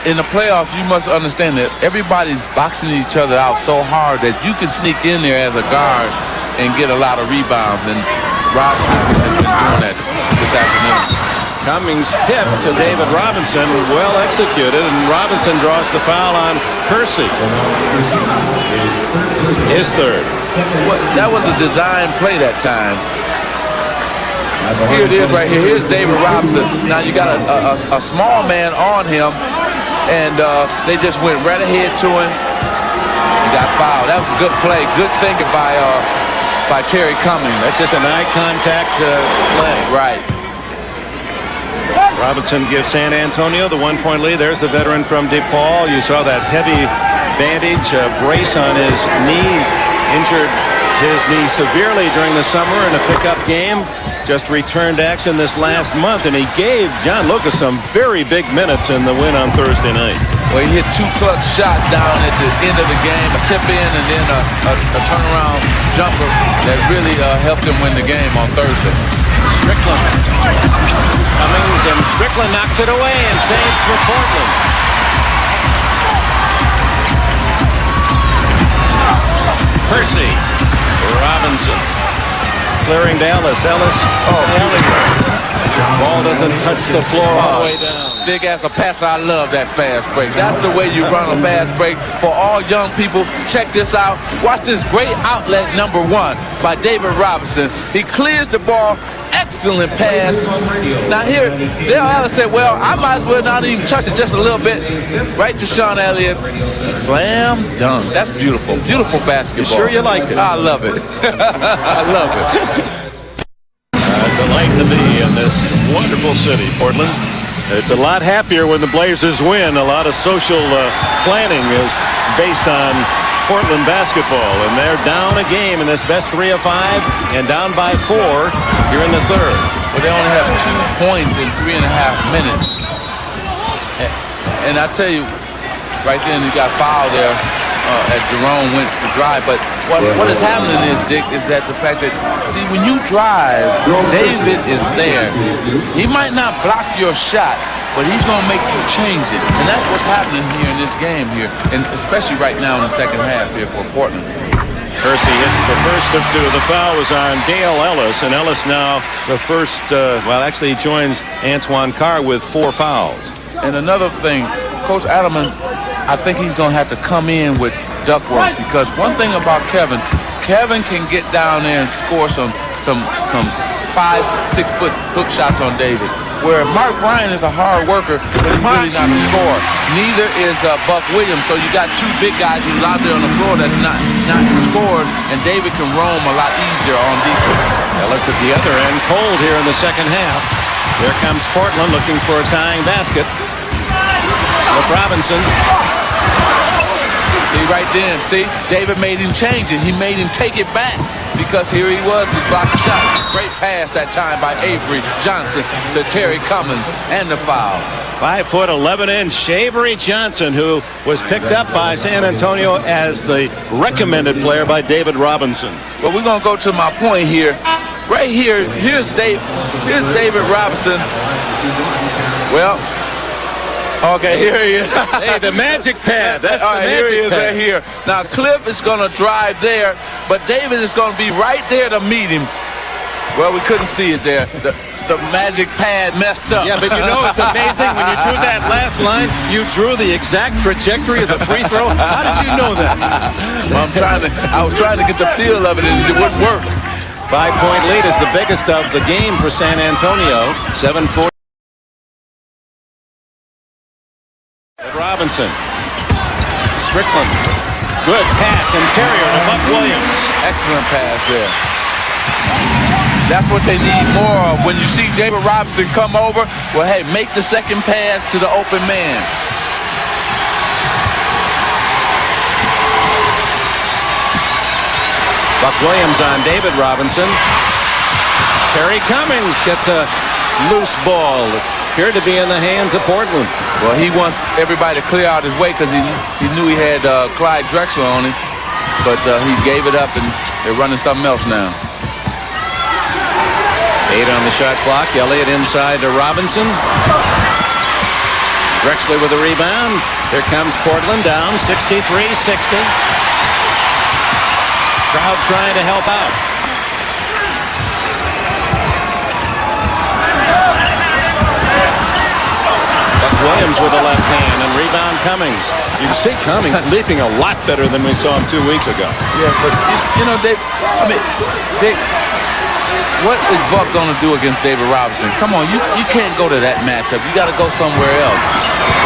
in the playoffs, you must understand that everybody's boxing each other out so hard that you can sneak in there as a guard and get a lot of rebounds, and Rod Strickland has been doing that this afternoon. Cummings tip to David Robinson, well executed, and Robinson draws the foul on Kersey. His 3rd. That was a design play that time. Here it is right here. Here's David Robinson. Now you got a small man on him, and they just went right ahead to him. He got fouled. That was a good play. Good thinking by Terry Cummings. That's just an eye contact play. Right. Robinson gives San Antonio the 1-point lead. There's the veteran from DePaul. You saw that heavy bandage, brace on his knee. Injured his knee severely during the summer in a pickup game. Just returned to action this last month, and he gave John Lucas some very big minutes in the win on Thursday night. Well, he hit 2 clutch shots down at the end of the game, a tip in and then a turnaround jumper that really helped him win the game on Thursday. Strickland. Cummings, and Strickland knocks it away and saves for Portland. Kersey. Robinson. Clearing to Ellis. Elliott. Ball doesn't touch the floor all the way down. Big as a passer, I love that fast break. That's the way you run a fast break. For all young people, check this out. Watch this great outlet number 1 by David Robinson. He clears the ball. Excellent pass. Now here, Dale Ellis said, well, I might as well not even touch it just a little bit. Right to Sean Elliott. Slam dunk. That's beautiful. Beautiful basketball. You sure you liked it? I love it. I love it. Delight to be in this wonderful city, Portland. It's a lot happier when the Blazers win. A lot of social planning is based on Portland basketball, and they're down a game in this best 3 of 5 and down by 4 here in the 3rd. But they only have 2 points in 3.5 minutes. And I tell you, right then he got fouled there as Jerome went to drive, but what is happening is, Dick, is that the fact that, see, when you drive, David is there. He might not block your shot, but he's going to make you change it. And that's what's happening here in this game here, and especially right now in the second half here for Portland. Kersey hits the first of two. The foul was on Dale Ellis, and Ellis now the first, well, actually he joins Antoine Carr with 4 fouls. And another thing, Coach Adelman, I think he's going to have to come in with ductwork, because one thing about Kevin can get down there and score some 5-6 foot hook shots on David. Where Mark Bryan is a hard worker, but he's really not a scorer. Neither is Buck Williams. So you got 2 big guys who's out there on the floor that's not scored, and David can roam a lot easier on defense. Ellis at the other end, cold here in the second half. Here comes Portland looking for a tying basket. With Robinson. See right then, see, David made him change it. He made him take it back, because here he was to block the shot. Great pass that time by Avery Johnson to Terry Cummins, and the foul. 5'11" Avery Johnson, who was picked up by San Antonio as the recommended player by David Robinson. But we're gonna go to my point here. Right here, here's David Robinson. Well, okay, here he is. Hey, the magic pad. That's all right, the here magic he is pad. right here. Now, Cliff is going to drive there, but David is going to be right there to meet him. Well, we couldn't see it there. The magic pad messed up. Yeah, but you know, it's amazing. When you drew that last line, you drew the exact trajectory of the free throw. How did you know that? Well, I was trying to get the feel of it, and it wouldn't work. 5-point lead is the biggest of the game for San Antonio. 7-4. Robinson. Strickland. Good pass, interior to Buck Williams. Excellent pass there. That's what they need more of. When you see David Robinson come over, well, hey, make the second pass to the open man. Buck Williams on David Robinson. Terry Cummings gets a loose ball. Appeared to be in the hands of Portland. Well, he wants everybody to clear out his way, because he knew he had Clyde Drexler on him. But he gave it up, and they're running something else now. 8 on the shot clock. Elliott inside to Robinson. Drexler with a rebound. Here comes Portland down 63-60. Crowd trying to help out. Buck Williams with a left hand, and rebound Cummings. You can see Cummings leaping a lot better than we saw him 2 weeks ago. Yeah, but you know, Dick, what is Buck going to do against David Robinson? Come on, you can't go to that matchup. You got to go somewhere else.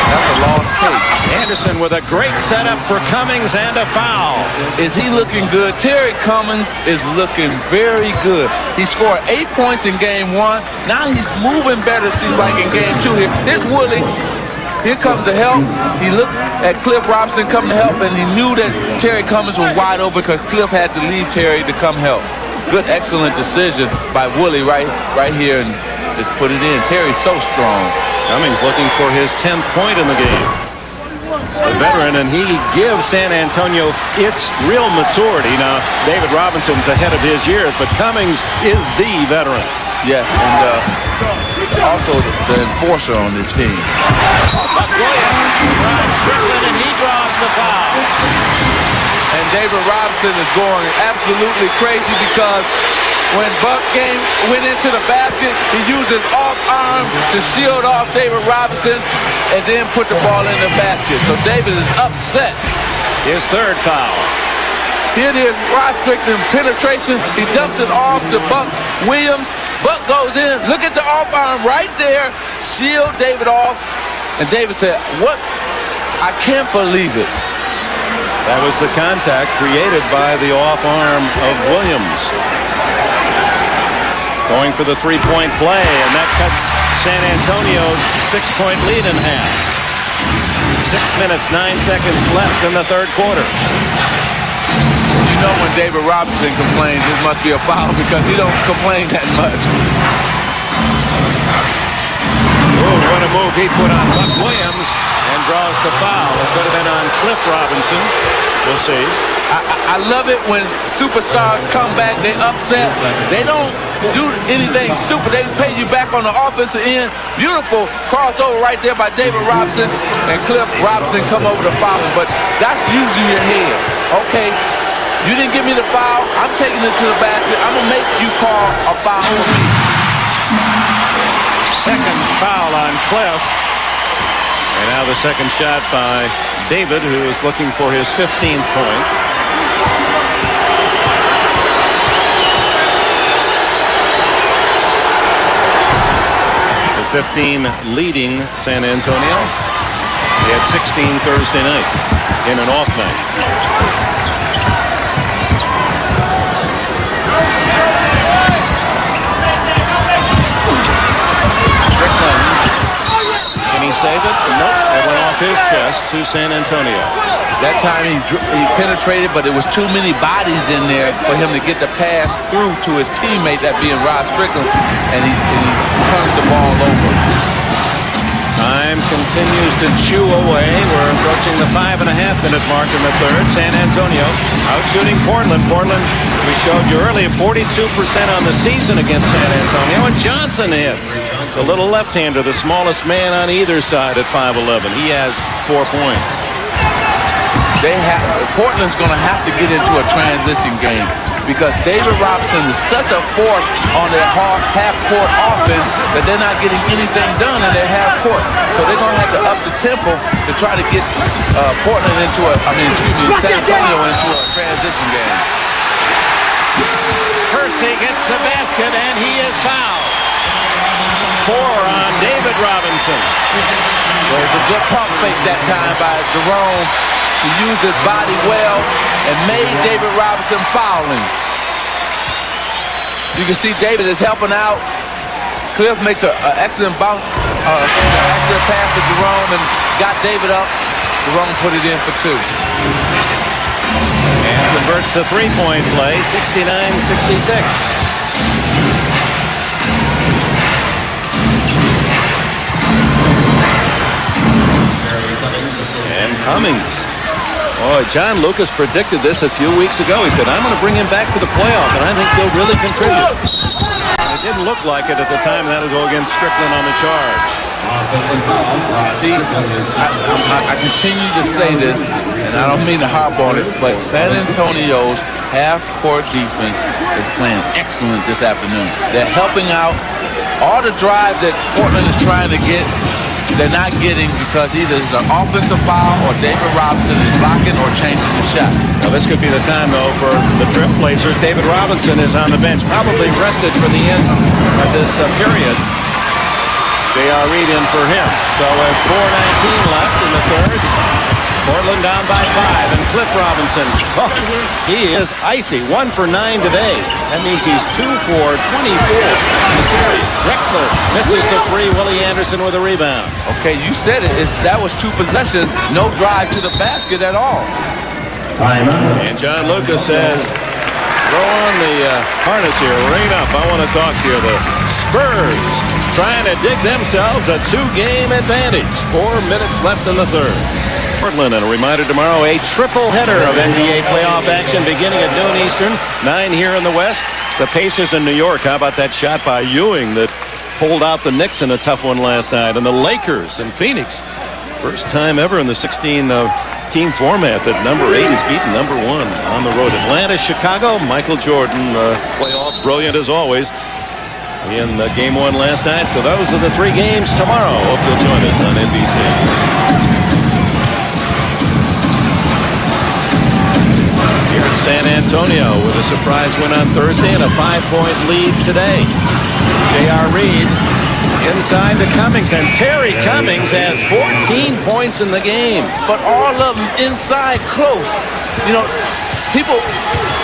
That's a lost case. Anderson with a great setup for Cummings and a foul. Is he looking good? Terry Cummings is looking very good. He scored 8 points in game 1. Now he's moving better, seems like, in game 2 here. Here's Willie. Here comes the help. He looked at Cliff Robinson coming to help, and he knew that Terry Cummings was wide open, because Cliff had to leave Terry to come help. Good, excellent decision by Willie right here, and just put it in. Terry's so strong. Cummings looking for his 10th point in the game. The veteran, and he gives San Antonio its real maturity. Now, David Robinson's ahead of his years, but Cummings is the veteran. Yes, and also the enforcer on this team. Buck Williams drives Strickland, and he draws the foul. And David Robinson is going absolutely crazy, because when Buck went into the basket, he used his off arm to shield off David Robinson and then put the ball in the basket. So David is upset. His 3rd foul. Here it is, Rod Strickland penetration. He dumps it off to Buck Williams. Buck goes in. Look at the off arm right there. Shield David off. And David said, "What? I can't believe it." That was the contact created by the off arm of Williams. Going for the 3-point play, and that cuts San Antonio's 6-point lead in half. 6 minutes, 9 seconds left in the 3rd quarter. You know, when David Robinson complains, this must be a foul, because he don't complain that much. Oh, what a move he put on Buck Williams, and draws the foul. It could have been on Cliff Robinson. We'll see. I love it when superstars come back, they upset. They don't do anything stupid. They pay you back on the offensive end. Beautiful crossover right there by David Robinson, and Cliff Robinson come over to foul him. But that's using your head. Okay, you didn't give me the foul. I'm taking it to the basket. I'm going to make you call a foul for me. Second foul on Cliff. And now the second shot by David, who is looking for his 15th point. The 15 leading San Antonio. He had 16 Thursday night in an off night. Can he save it? Nope. It went off his chest to San Antonio. That time he penetrated, but there was too many bodies in there for him to get the pass through to his teammate, that being Rod Strickland, and he turned the ball over. Time continues to chew away. We're approaching the 5.5-minute mark in the third. San Antonio out shooting Portland. Portland, we showed you earlier, 42% on the season against San Antonio. And Johnson hits. The little left-hander, the smallest man on either side at 5'11". He has 4 points. Portland's going to have to get into a transition game, because David Robinson is such a force on their half-court offense that they're not getting anything done in their half-court. So they're going to have to up the tempo to try to get San Antonio into a transition game. Percy gets the basket, and he is fouled. 4 on David Robinson. Well, it was a good pump fake that time by Jerome. He used his body well and made David Robinson foul him. You can see David is helping out. Cliff makes an excellent bounce, excellent pass to Jerome and got David up. Jerome put it in for 2. And converts the three-point play, 69-66. And Cummings. Boy, John Lucas predicted this a few weeks ago. He said, I'm going to bring him back for the playoff, and I think he'll really contribute. It didn't look like it at the time. That'll go against Strickland on the charge. See, I continue to say this, and I don't mean to harp on it, but San Antonio's half-court defense is playing excellent this afternoon. They're helping out. All the drive that Portland is trying to get, they're not getting, because either it's an offensive foul or David Robinson is blocking or changing the shot. Now this could be the time, though, for the Trailblazers. David Robinson is on the bench, probably rested for the end of this period. J.R. Reed in for him. So with 4:19 left in the third, Portland down by 5, and Cliff Robinson, he is icy. 1 for 9 today. That means he's 2 for 24 in the series. Drexler misses the 3. Willie Anderson with a rebound. Okay, you said it. That was 2 possessions, no drive to the basket at all. And John Lucas says, throw on the harness here. Rain up. I want to talk to you. The Spurs trying to dig themselves a 2-game advantage. 4 minutes left in the third. Portland, and a reminder tomorrow, a triple header of NBA playoff action beginning at noon Eastern, 9 here in the West. The Pacers in New York. How about that shot by Ewing that pulled out the Knicks in a tough one last night? And the Lakers in Phoenix. First time ever in the 16-team format that number 8 is beaten number 1 on the road. Atlanta, Chicago, Michael Jordan, playoff brilliant as always in game 1 last night. So those are the 3 games tomorrow. Hope you'll join us on NBC. Here at San Antonio with a surprise win on Thursday and a 5-point lead today. J.R. Reed inside to Cummings, and Terry Cummings has 14 points in the game. But all of them inside close. You know,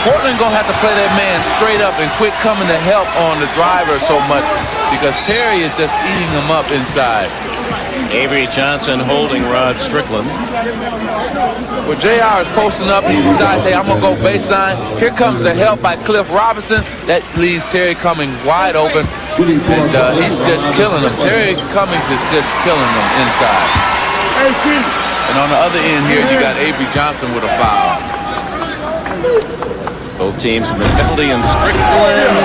Portland gonna have to play that man straight up and quit coming to help on the driver so much, because Terry is just eating them up inside. Avery Johnson holding Rod Strickland. Well, JR is posting up. He decides, hey, I'm going to go baseline. Here comes the help by Cliff Robinson. That leaves Terry Cummings wide open. And he's just killing them. Terry Cummings is just killing them inside. And on the other end here, you got Avery Johnson with a foul. Both teams in the penalty, and Strickland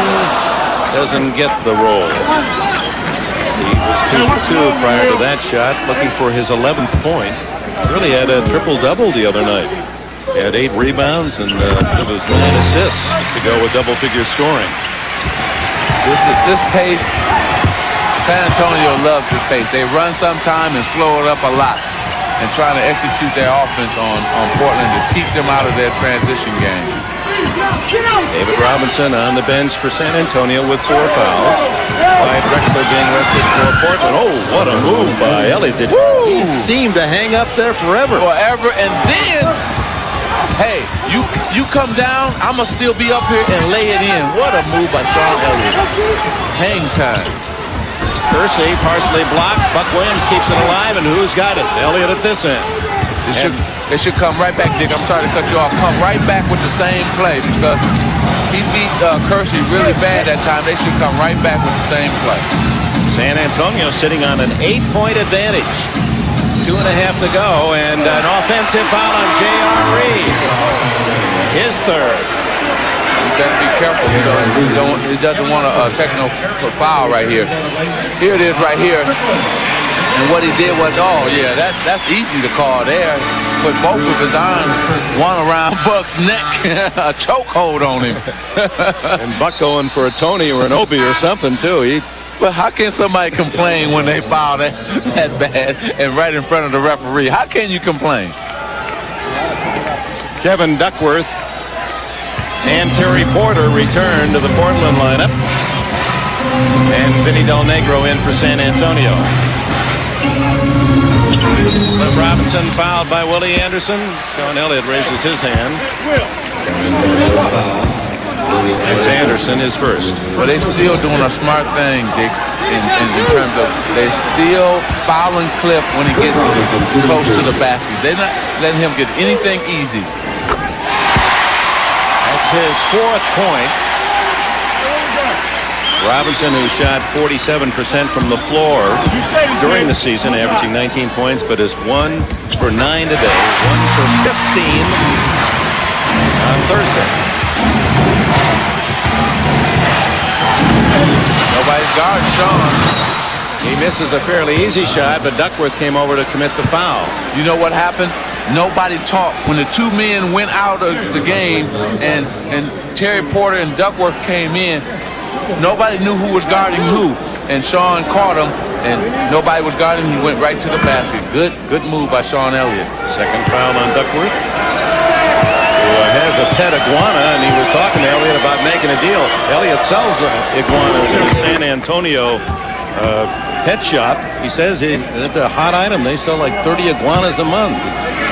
doesn't get the roll. He was 2 for 2 prior to that shot, looking for his 11th point. Really had a triple-double the other night. He had 8 rebounds and it was 9 assists to go with double-figure scoring. This pace, San Antonio loves this pace. They run sometime and slow it up a lot and trying to execute their offense on Portland to keep them out of their transition game. David Robinson on the bench for San Antonio with 4 fouls. Clyde Drexler being rested for Portland. Oh, what a move by Elliott. He seemed to hang up there forever. And then, hey, you come down, I'm going to still be up here and lay it in. What a move by Sean Elliott. Hang time. Kersey partially blocked. Buck Williams keeps it alive, and who's got it? Elliott at this end. They should come right back, Dick. I'm sorry to cut you off. Come right back with the same play because he beat Kersey really bad that time. They should come right back with the same play. San Antonio sitting on an 8-point advantage. 2.5 to go, and an offensive foul on J.R. Reed. His third. You better be careful. He doesn't want a technical foul right here. Here it is right here. And what he did was, that's easy to call there. Put both of his arms, one around Buck's neck, a chokehold on him. And Buck going for a Tony or an Opie or something, too. But how can somebody complain when they foul that bad and right in front of the referee? How can you complain? Kevin Duckworth and Terry Porter return to the Portland lineup. And Vinny Del Negro in for San Antonio. Cliff Robinson fouled by Willie Anderson. Sean Elliott raises his hand. It's Anderson is first. But they still doing a smart thing, Dick, in terms of they still fouling Cliff when he gets close to the basket. They're not letting him get anything easy. That's his 4th point. Robinson, who shot 47% from the floor during the season, averaging 19 points, but is 1 for 9 today, 1 for 15 on Thursday. Nobody's guarding Sean. He misses a fairly easy shot, but Duckworth came over to commit the foul. You know what happened? Nobody talked. When the 2 men went out of the game and Terry Porter and Duckworth came in, nobody knew who was guarding who. And Sean caught him, and nobody was guarding him. He went right to the basket. Good move by Sean Elliott. Second foul on Duckworth, who has a pet iguana, and he was talking to Elliott about making a deal. Elliott sells iguanas in the San Antonio pet shop. He says it's a hot item. They sell like 30 iguanas a month.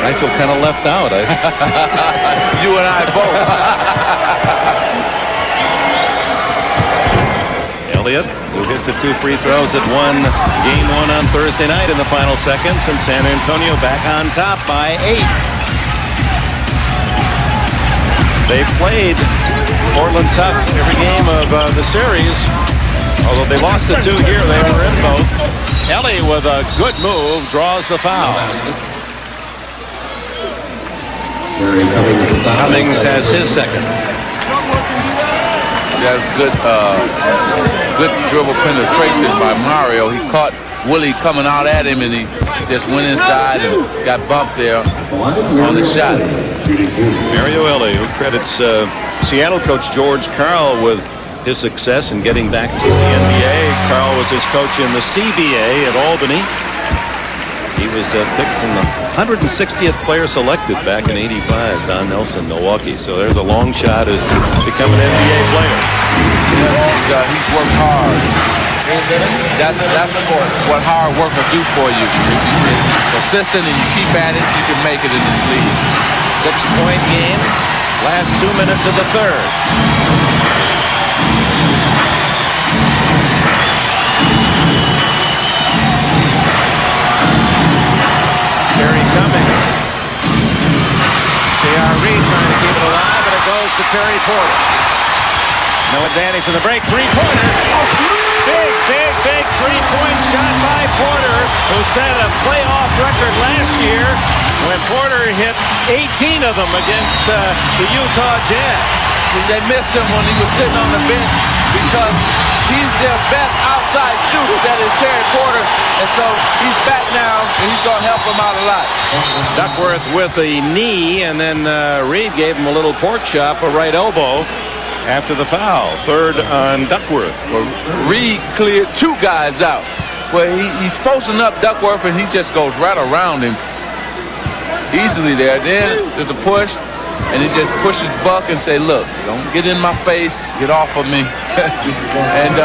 I feel kind of left out. You and I both. Elliott, who hit the 2 free throws, had won game 1 on Thursday night in the final seconds, and San Antonio back on top by 8. They played Portland tough every game of the series. Although they lost the 2 here, they were in both. Ellie with a good move draws the foul. Cummings has his second. That's good dribble penetration by Mario. He caught Willie coming out at him, and he just went inside and got bumped there on the shot. Mario Elie, who credits Seattle coach George Karl with his success in getting back to the NBA. Karl was his coach in the CBA at Albany. He was picked in the 160th player selected back in '85, Don Nelson, Milwaukee. So there's a long shot as become an NBA player. Yes, he's worked hard. That's what hard work will do for you. If you're persistent and you keep at it, you can make it in this league. 6-point game. Last 2 minutes of the third. Terry Cummings. J.R. Reed trying to keep it alive, but it goes to Terry Porter. No advantage in the break. 3-pointer. Big 3-point shot by Porter, who set a playoff record last year when Porter hit 18 of them against the Utah Jazz. They missed him when he was sitting on the bench because he's their best outside shooter, that is Terry Porter. And so he's back now, and he's going to help him out a lot. Duckworth with the knee, and then Reed gave him a little pork chop, a right elbow, after the foul. Third on Duckworth. Well, Reed cleared two guys out. Well, he's posting up Duckworth, and he just goes right around him easily there. Then there's a push. And he just pushes Buck and say, look, don't get in my face. Get off of me. And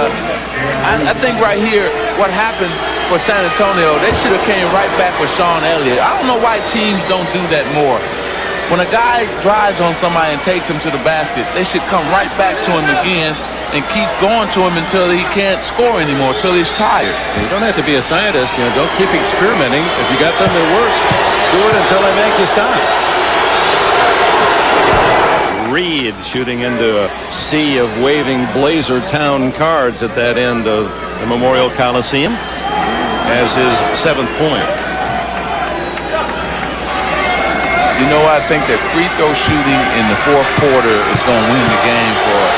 I think right here, what happened for San Antonio, they should have came right back with Sean Elliott. I don't know why teams don't do that more. When a guy drives on somebody and takes him to the basket, they should come right back to him again and keep going to him until he can't score anymore, until he's tired. You don't have to be a scientist. Don't keep experimenting. If you got something that works, do it until they make you stop. Reed shooting into a sea of waving Blazer Town cards at that end of the Memorial Coliseum as his 7th point. You know, I think that free throw shooting in the fourth quarter is going to win the game for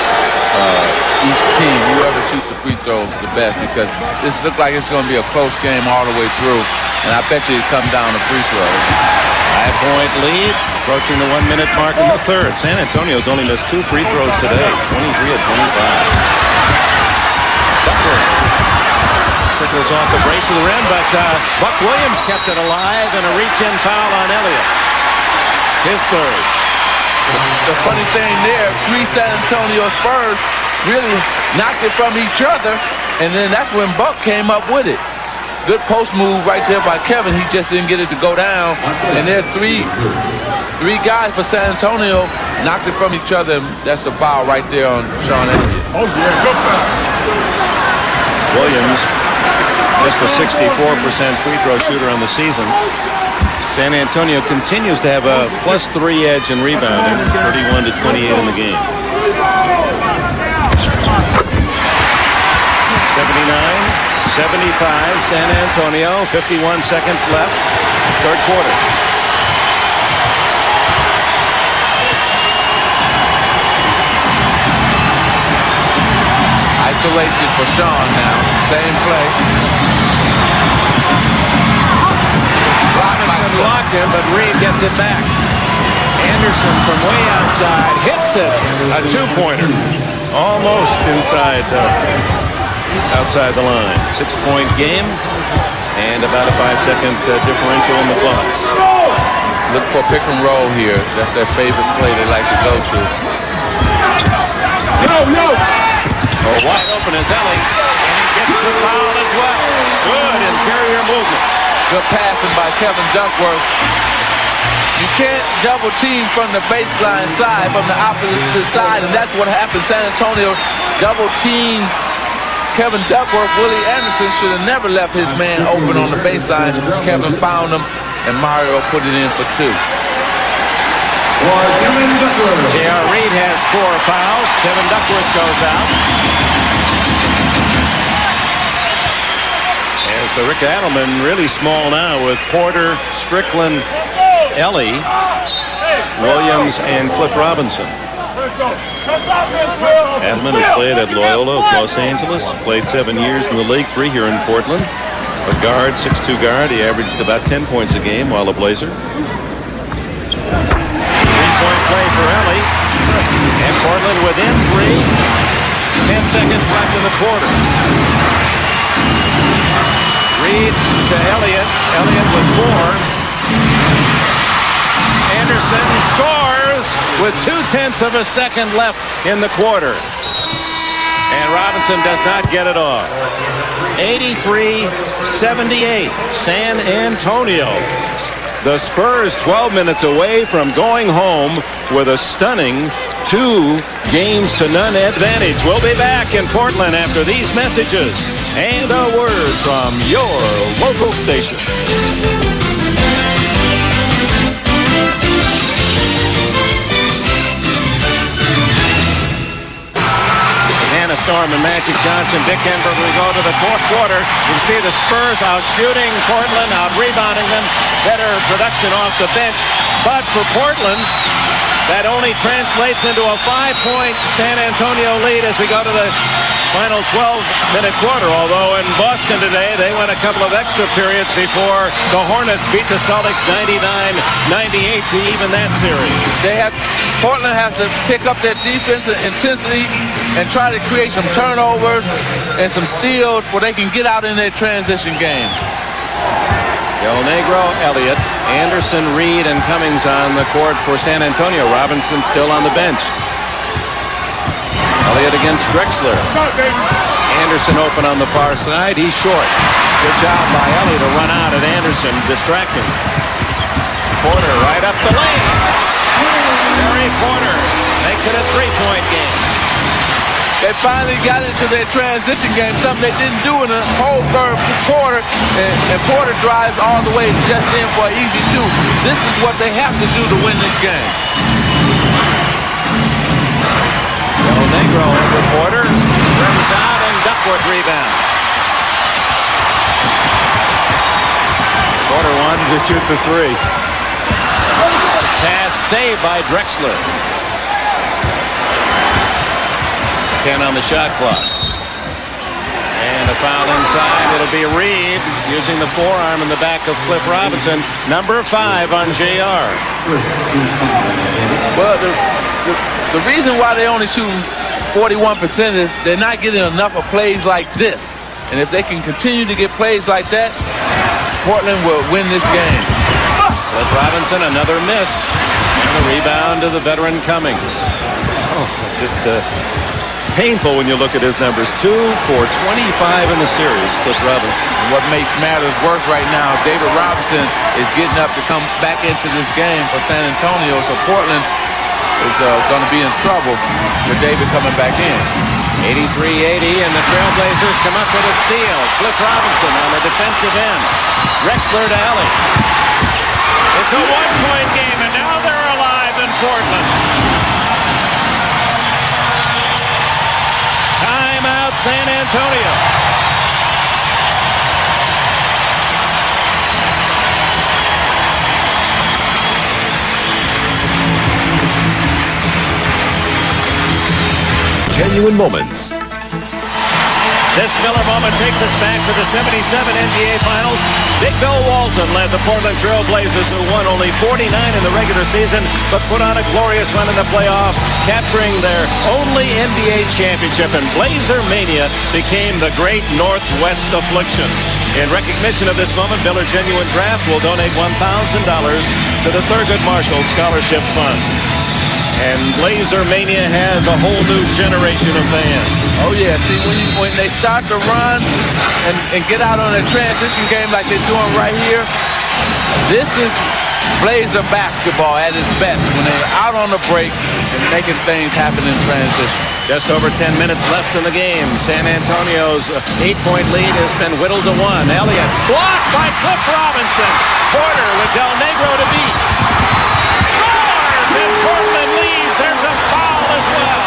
each team, whoever shoots the free throws the best, because this looks like it's going to be a close game all the way through, and I bet you it comes down to free throws. 5-point lead, approaching the 1-minute mark in the third. San Antonio's only missed 2 free throws today, 23 of 25. Duckworth trickles off the brace of the rim, but Buck Williams kept it alive, and a reach-in foul on Elliott. His third. The funny thing there, 3 San Antonio Spurs really knocked it from each other, and then that's when Buck came up with it. Good post move right there by Kevin. He just didn't get it to go down. And there's three guys for San Antonio knocked it from each other. That's a foul right there on Sean Elliott. Oh, yeah, good foul. Williams, just a 64% free throw shooter on the season. San Antonio continues to have a +3 edge in rebounding, 31 to 28 in the game. 79-75, San Antonio, 51 seconds left, third quarter. Isolation for Sean now, same play. Robinson locked him, but Reed gets it back. Anderson from way outside hits it, a 2-pointer, almost outside the line. 6-point game and about a 5-second differential in the Bucks. Look for pick and roll here. That's their favorite play they like to go to. No. Oh, wide open is Ellie, and he gets the foul as well. Good interior movement. Good passing by Kevin Duckworth. You can't double team from the baseline side, from the opposite side, and that's what happened. San Antonio double team Kevin Duckworth. Willie Anderson should have never left his man open on the baseline. Kevin found him, and Mario put it in for 2. J.R. Reed has 4 fouls. Kevin Duckworth goes out. And so Rick Adelman really small now with Porter, Strickland, Ellie, Williams, and Cliff Robinson. Adelman has played at Loyola of Los Angeles, played 7 years in the league, 3 here in Portland. A guard, 6'2" guard. He averaged about 10 points a game while a Blazer. 3-point play for Ellie. And Portland within 3. 10 seconds left in the quarter. Reed to Elliott. Elliott with 4. Anderson scores with 0.2 of a second left in the quarter. And Robinson does not get it off. 83-78, San Antonio. The Spurs 12 minutes away from going home with a stunning 2-0 advantage. We'll be back in Portland after these messages and a word from your local station. Storm and Magic Johnson. Dick Enberg, we go to the fourth quarter. You can see the Spurs out shooting Portland, out rebounding them. Better production off the bench. But for Portland, that only translates into a 5-point San Antonio lead as we go to the final 12-minute quarter. Although in Boston today, they went a couple of extra periods before the Hornets beat the Celtics 99-98 to even that series. Portland has to pick up their defensive intensity and try to create some turnovers and some steals where they can get out in their transition game. Del Negro, Elliott, Anderson, Reed, and Cummings on the court for San Antonio. Robinson still on the bench. Elliott against Drexler. Anderson open on the far side. He's short. Good job by Elliott to run out at Anderson, distracting. Porter right up the lane. Terry Porter makes it a 3-point game. They finally got into their transition game, something they didn't do in the whole third quarter, and Porter drives all the way just in for an easy 2. This is what they have to do to win this game. Del Negro over Porter, rims out, and Duckworth rebounds. Porter wanted to shoot the 3. Pass saved by Drexler. 10 on the shot clock. And a foul inside. It'll be Reed using the forearm in the back of Cliff Robinson. Number 5 on JR. Well, the reason why they only shoot 41% is they're not getting enough of plays like this. And if they can continue to get plays like that, Portland will win this game. Cliff Robinson, another miss. And the rebound to the veteran Cummings. Just painful when you look at his numbers. 2 for 25 in the series, Cliff Robinson. What makes matters worse right now, David Robinson is getting up to come back into this game for San Antonio, so Portland is going to be in trouble with David coming back in. 83-80, and the Trailblazers come up with a steal. Cliff Robinson on the defensive end. Drexler to Elliott. It's a 1-point game, and now they're alive in Portland. Timeout, San Antonio. Genuine moments. This Miller moment takes us back to the 77 NBA Finals. Big Bill Walton led the Portland Trail Blazers, who won only 49 in the regular season, but put on a glorious run in the playoffs, capturing their only NBA championship. And Blazer Mania became the great Northwest affliction. In recognition of this moment, Miller Genuine Draft will donate $1,000 to the Thurgood Marshall Scholarship Fund. And Blazer Mania has a whole new generation of fans. Oh, yeah. See, when they start to run and get out on a transition game like they're doing right here, this is Blazer basketball at its best, when they're out on the break and making things happen in transition. Just over 10 minutes left in the game. San Antonio's 8-point lead has been whittled to 1. Elliott blocked by Cliff Robinson. Porter with Del Negro to beat. Scores! And Portland leads. There's a foul as well.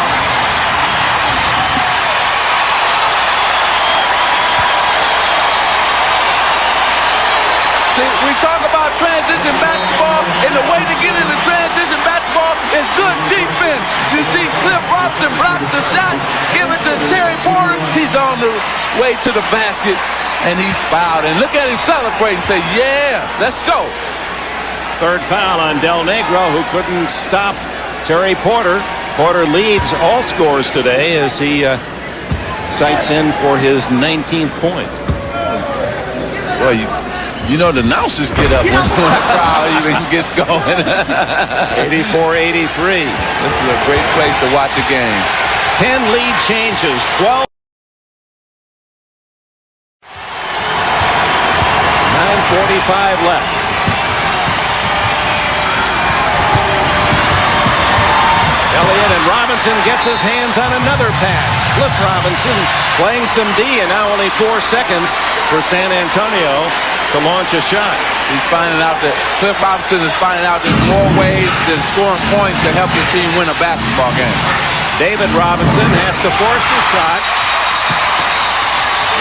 See, we talk about transition basketball, and the way to get into transition basketball is good defense. You see Cliff Robinson blocks the shot, give it to Terry Porter. He's on the way to the basket, and he's fouled. And look at him celebrate and say, yeah, let's go. Third foul on Del Negro, who couldn't stop Terry Porter. Porter leads all scores today as he sights in for his 19th point. Well, you know the announcers get up when the crowd even gets going. 84-83. This is a great place to watch a game. 10 lead changes, 12. 9:45 left. Elliott and Robinson gets his hands on another pass. Cliff Robinson playing some D, and now only 4 seconds for San Antonio to launch a shot. He's finding out that Cliff Robinson is finding out there's more ways than scoring points to help your team win a basketball game. David Robinson has to force the shot.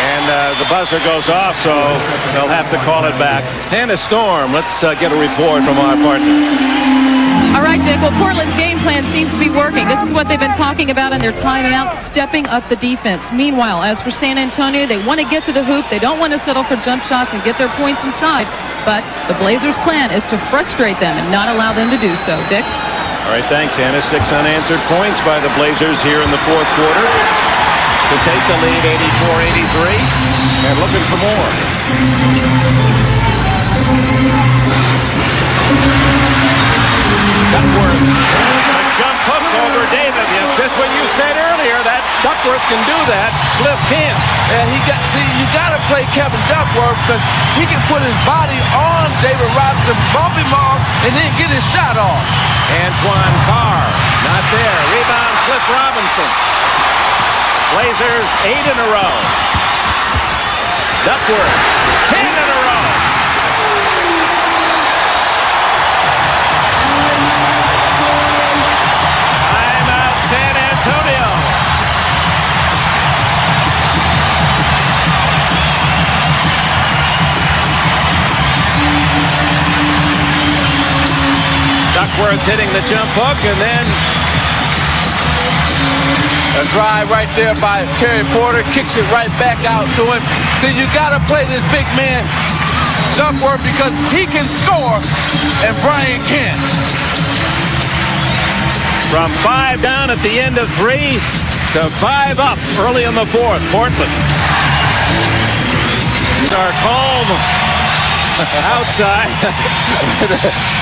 And the buzzer goes off, so they'll have to call it back. Hannah Storm, let's get a report from our partner. All right, Dick. Well, Portland's game plan seems to be working. This is what they've been talking about in their timeout, stepping up the defense. Meanwhile, as for San Antonio, they want to get to the hoop. They don't want to settle for jump shots and get their points inside. But the Blazers' plan is to frustrate them and not allow them to do so. Dick? All right, thanks, Hannah. 6 unanswered points by the Blazers here in the fourth quarter to take the lead 84-83 and looking for more. Duckworth, a jump hook over David. It's just what you said earlier, that Duckworth can do that. Cliff can't. And you got to play Kevin Duckworth because he can put his body on David Robinson, bump him off, and then get his shot off. Antoine Carr, not there. Rebound, Cliff Robinson. Blazers 8 in a row. Duckworth 10 in a row. Timeout San Antonio. Duckworth hitting the jump hook and then a drive right there by Terry Porter, kicks it right back out to him. So you got to play this big man, Duckworth, because he can score and Brian can't. From 5 down at the end of 3 to 5 up early in the fourth. Portland. Our calm outside.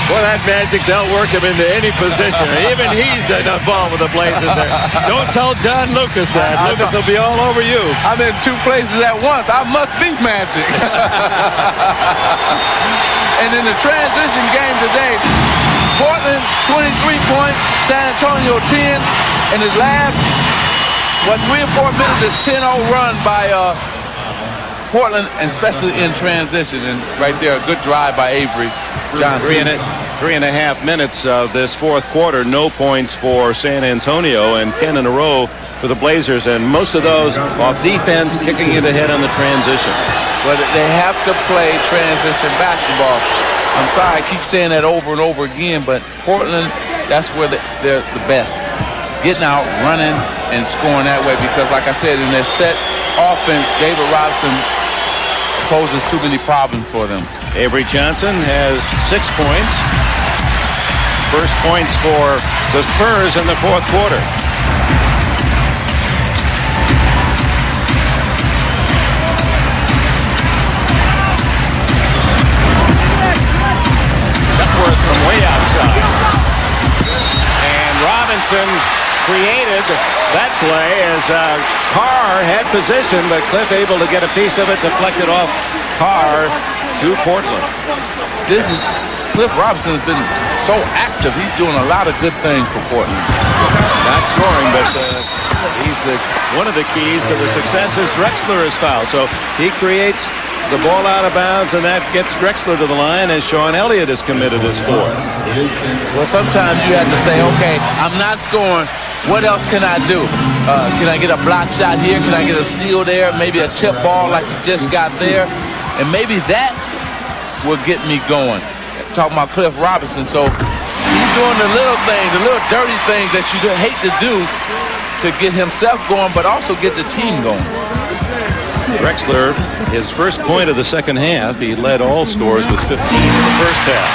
Well, that magic, they'll work him into any position. Even he's involved with the Blazers there. Don't tell John Lucas that. Lucas will be all over you. I'm in 2 places at once. I must be magic. And in the transition game today, Portland 23 points, San Antonio 10. In his last, 3 or 4 minutes, this 10-0 run by Portland, especially in transition. And right there, a good drive by Avery Johnson. 3.5 minutes of this fourth quarter. No points for San Antonio and 10 in a row for the Blazers. And most of those off defense, kicking it ahead on the transition. But they have to play transition basketball. I'm sorry, I keep saying that over and over again, but Portland, that's where they're the best. Getting out, running, and scoring that way because, like I said, in their set offense, David Robinson poses too many problems for them. Avery Johnson has 6 points. First points for the Spurs in the fourth quarter. Duckworth from way outside. And Robinson created that play as Carr had position, but Cliff able to get a piece of it, deflected off Carr to Portland. Cliff Robinson has been so active. He's doing a lot of good things for Portland. Not scoring, but he's one of the keys to the success is Drexler is fouled. So he creates the ball out of bounds, and that gets Drexler to the line as Sean Elliott is committed his 4th. Well, sometimes you have to say, okay, I'm not scoring. What else can I do? Can I get a block shot here? Can I get a steal there? Maybe a chip ball like you just got there? And maybe that will get me going. Talking about Cliff Robinson. So he's doing the little things, the little dirty things that you hate to do to get himself going, but also get the team going. Drexler, his first point of the second half, he led all scorers with 15 in the first half.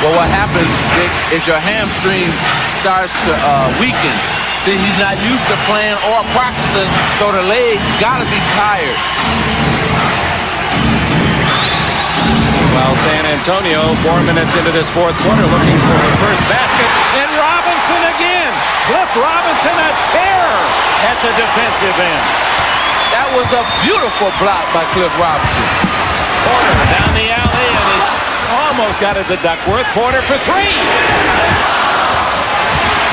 Well, what happens, Dick, is your hamstring starts to weaken. See, he's not used to playing or practicing, so the legs got to be tired. While San Antonio, 4 minutes into this fourth quarter, looking for the first basket, and Robinson again. Cliff Robinson, a terror at the defensive end. That was a beautiful block by Cliff Robinson. Porter down the alley, and he's almost got it to Duckworth. Porter for 3.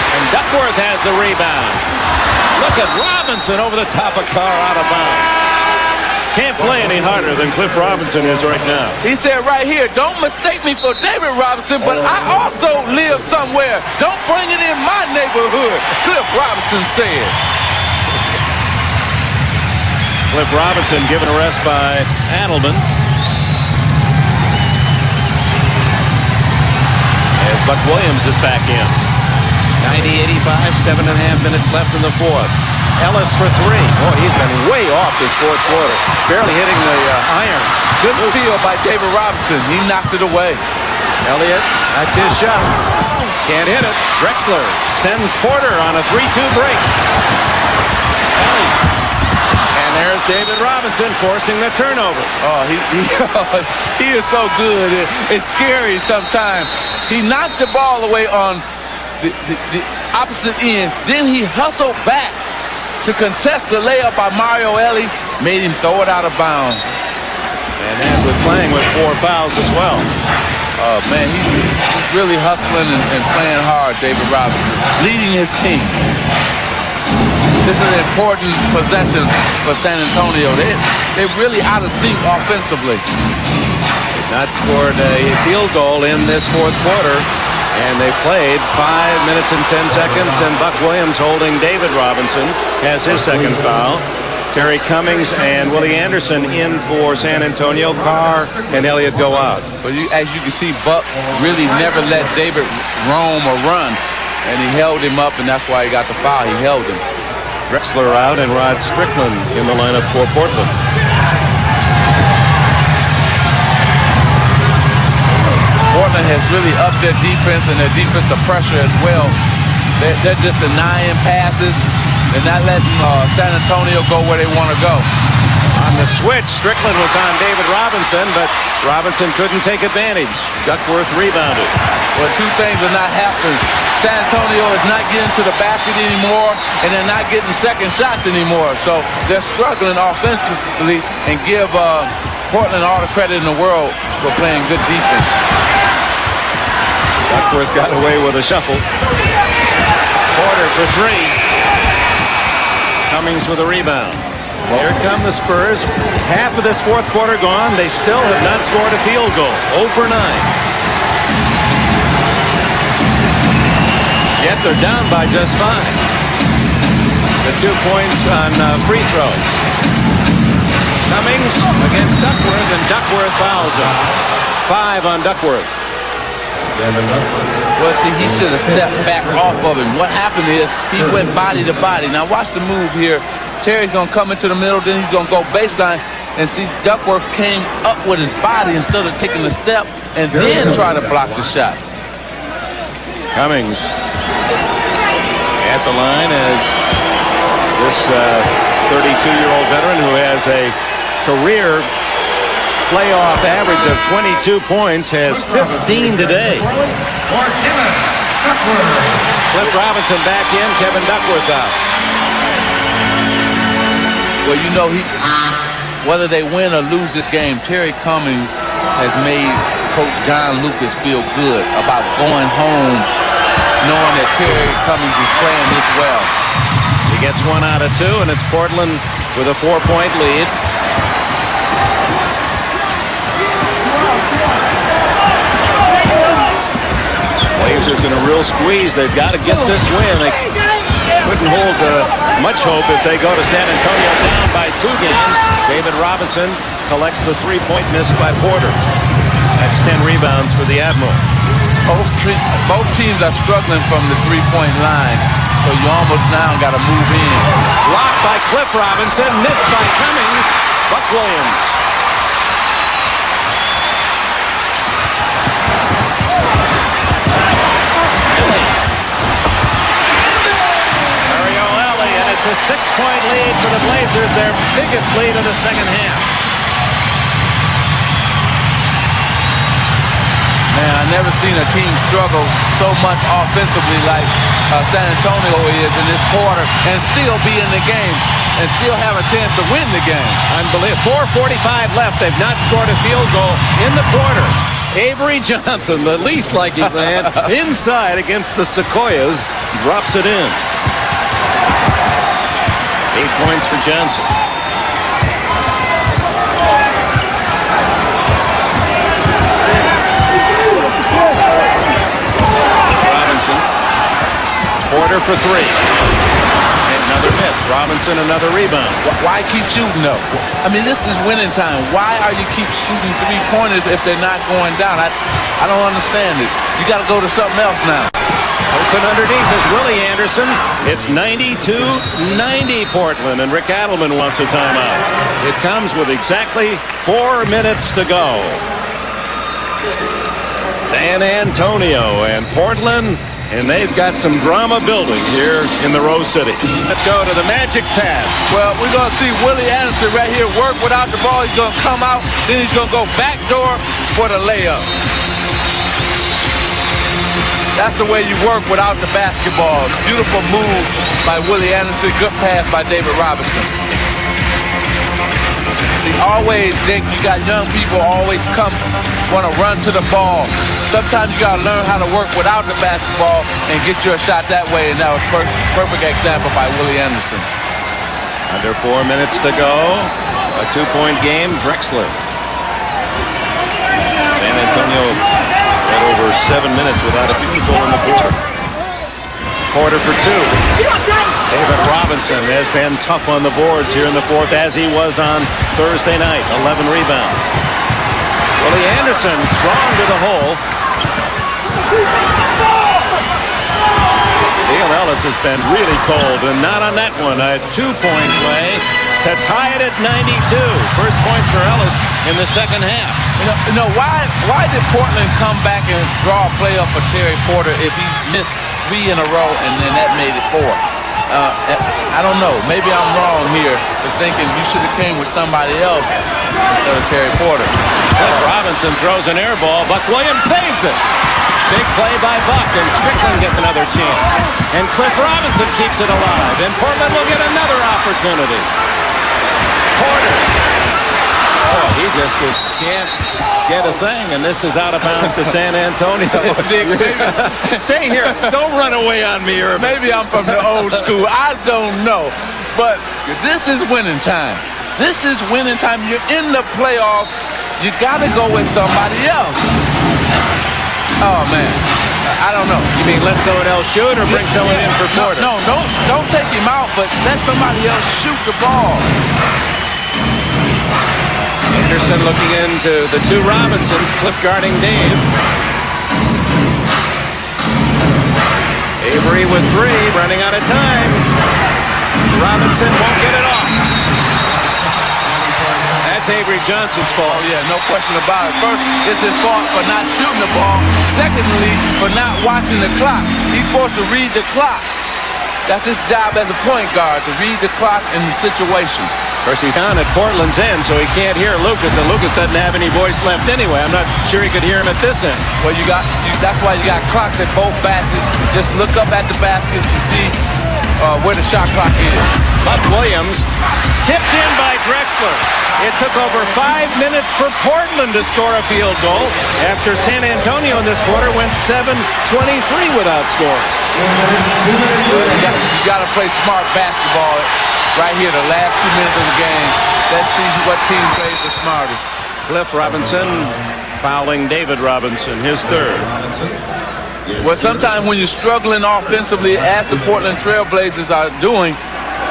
And Duckworth has the rebound. Look at Robinson over the top of Carr out of bounds. Can't play any harder than Cliff Robinson is right now. He said right here, don't mistake me for David Robinson, but I also live somewhere. Don't bring it in my neighborhood, Cliff Robinson said. Cliff Robinson given a rest by Adelman. As Buck Williams is back in. 90-85, 7.5 minutes left in the fourth. Ellis for three. Boy, he's been way off this fourth quarter. Barely hitting the iron. Good steal by David Robinson. He knocked it away. Elliott, that's his shot. Can't hit it. Drexler sends Porter on a 3-2 break. Elliott. And there's David Robinson forcing the turnover. Oh, he is so good. It's scary sometimes. He knocked the ball away on the opposite end. Then he hustled back to contest the layup by Mario Elie, made him throw it out of bounds. And then with playing with 4 fouls as well. Oh, man, he's really hustling and playing hard, David Robinson, leading his team. This is an important possession for San Antonio. They're really out of sync offensively. They've not scored a field goal in this fourth quarter. And they played 5 minutes and 10 seconds, and Buck Williams holding David Robinson has his second foul. Terry Cummings and Willie Anderson in for San Antonio. Carr and Elliott go out. But as you can see, Buck really never let David roam or run, and he held him up, and that's why he got the foul. He held him. Drexler out and Rod Strickland in the lineup for Portland. Portland has really upped their defense and their defensive pressure as well. They're just denying passes. They're not letting San Antonio go where they want to go. On the switch, Strickland was on David Robinson, but Robinson couldn't take advantage. Duckworth rebounded. Well, two things are not happening. San Antonio is not getting to the basket anymore, and they're not getting second shots anymore. So they're struggling offensively, and give Portland all the credit in the world for playing good defense. Duckworth got away with a shuffle. Porter for three. Cummings with a rebound. Here come the Spurs. Half of this fourth quarter gone. They still have not scored a field goal. 0 for 9. Yet they're down by just 5. The 2 points on free throws. Cummings against Duckworth, and Duckworth fouls him. 5 on Duckworth. Well, see, he should have stepped back off of him. What happened is he went body to body. Now watch the move here. Terry's going to come into the middle, then he's going to go baseline, and see Duckworth came up with his body instead of taking a step and then try to block the shot. Cummings at the line as this 32-year-old veteran who has a career playoff average of 22 points has 15 today. Cliff Robinson back in, Kevin Duckworth out. Well, you know, whether they win or lose this game, Terry Cummings has made Coach John Lucas feel good about going home knowing that Terry Cummings is playing this well. He gets 1 out of 2, and it's Portland with a 4-point lead. Blazers in a real squeeze. They've got to get this win. They couldn't hold much hope if they go to San Antonio down by 2 games. David Robinson collects the 3-point miss by Porter. That's 10 rebounds for the Admiral. Both teams are struggling from the 3-point line, so you almost now got to move in. Blocked by Cliff Robinson, missed by Cummings. Buck Williams. It's a 6-point lead for the Blazers, their biggest lead of the second half. Man, I've never seen a team struggle so much offensively like San Antonio is in this quarter and still be in the game and still have a chance to win the game. Unbelievable. 4:45 left. They've not scored a field goal in the quarter. Avery Johnson, the least likely man, inside against the Sequoias, drops it in. 8 points for Johnson. for 3. Another miss. Robinson, another rebound. Why keep shooting, though? I mean, this is winning time. Why are you keep shooting three-pointers if they're not going down? I don't understand it. You got to go to something else now. Open underneath is Willie Anderson. It's 92-90 Portland, and Rick Adelman wants a timeout. It comes with exactly 4 minutes to go. San Antonio and Portland, and they've got some drama building here in the Rose City. Let's go to the Magic Pad. Well, we're going to see Willie Anderson right here work without the ball. He's going to come out, then he's going to go backdoor for the layup. That's the way you work without the basketball. Beautiful move by Willie Anderson. Good pass by David Robinson. See, always, Dick, you got young people always want to run to the ball. Sometimes you got to learn how to work without the basketball and get your shot that way, and that was perfect example by Willie Anderson. Under 4 minutes to go. A 2-point game. Drexler. San Antonio right over 7 minutes without a field goal in the quarter. Quarter for 2. David Robinson has been tough on the boards here in the fourth, as he was on Thursday night. 11 rebounds. Willie Anderson strong to the hole. Neil Ellis has been really cold, and not on that one. A 2-point play to tie it at 92. First points for Ellis in the second half. You know why did Portland come back and draw a play up for Terry Porter if he's missed 3 in a row and then that made it 4? I don't know. Maybe I'm wrong here for thinking you should have came with somebody else instead of Terry Porter. Robinson throws an air ball. Buck Williams saves it. Big play by Buck, and Strickland gets another chance. And Cliff Robinson keeps it alive. And Portland will get another opportunity. Porter. Oh, he just can't get a thing, and this is out of bounds to San Antonio. Stay here. Don't run away on me, Irvin. Maybe I'm from the old school. I don't know. But this is winning time. This is winning time. You're in the playoff. You got to go with somebody else. Oh, man. I don't know. You mean let someone else shoot or bring someone in for Porter? No, don't take him out, but let somebody else shoot the ball. Anderson looking into the 2 Robinsons. Cliff guarding Dave. Avery with 3, running out of time. Robinson won't get it off. That's Avery Johnson's fault. Oh, yeah, no question about it. First, it's his fault for not shooting the ball. Secondly, for not watching the clock. He's supposed to read the clock. That's his job as a point guard, to read the clock and the situation. Of course, he's down at Portland's end, so he can't hear Lucas, and Lucas doesn't have any voice left anyway. I'm not sure he could hear him at this end. Well, that's why you got clocks at both baskets. Just look up at the basket and see where the shot clock is. Buck Williams tipped in by Drexler. It took over 5 minutes for Portland to score a field goal after San Antonio in this quarter went 7-23 without scoring. You got to play smart basketball right here, the last 2 minutes of the game. Let's see what team plays the smartest. Cliff Robinson fouling David Robinson, his 3rd. Well, sometimes when you're struggling offensively, as the Portland Trailblazers are doing,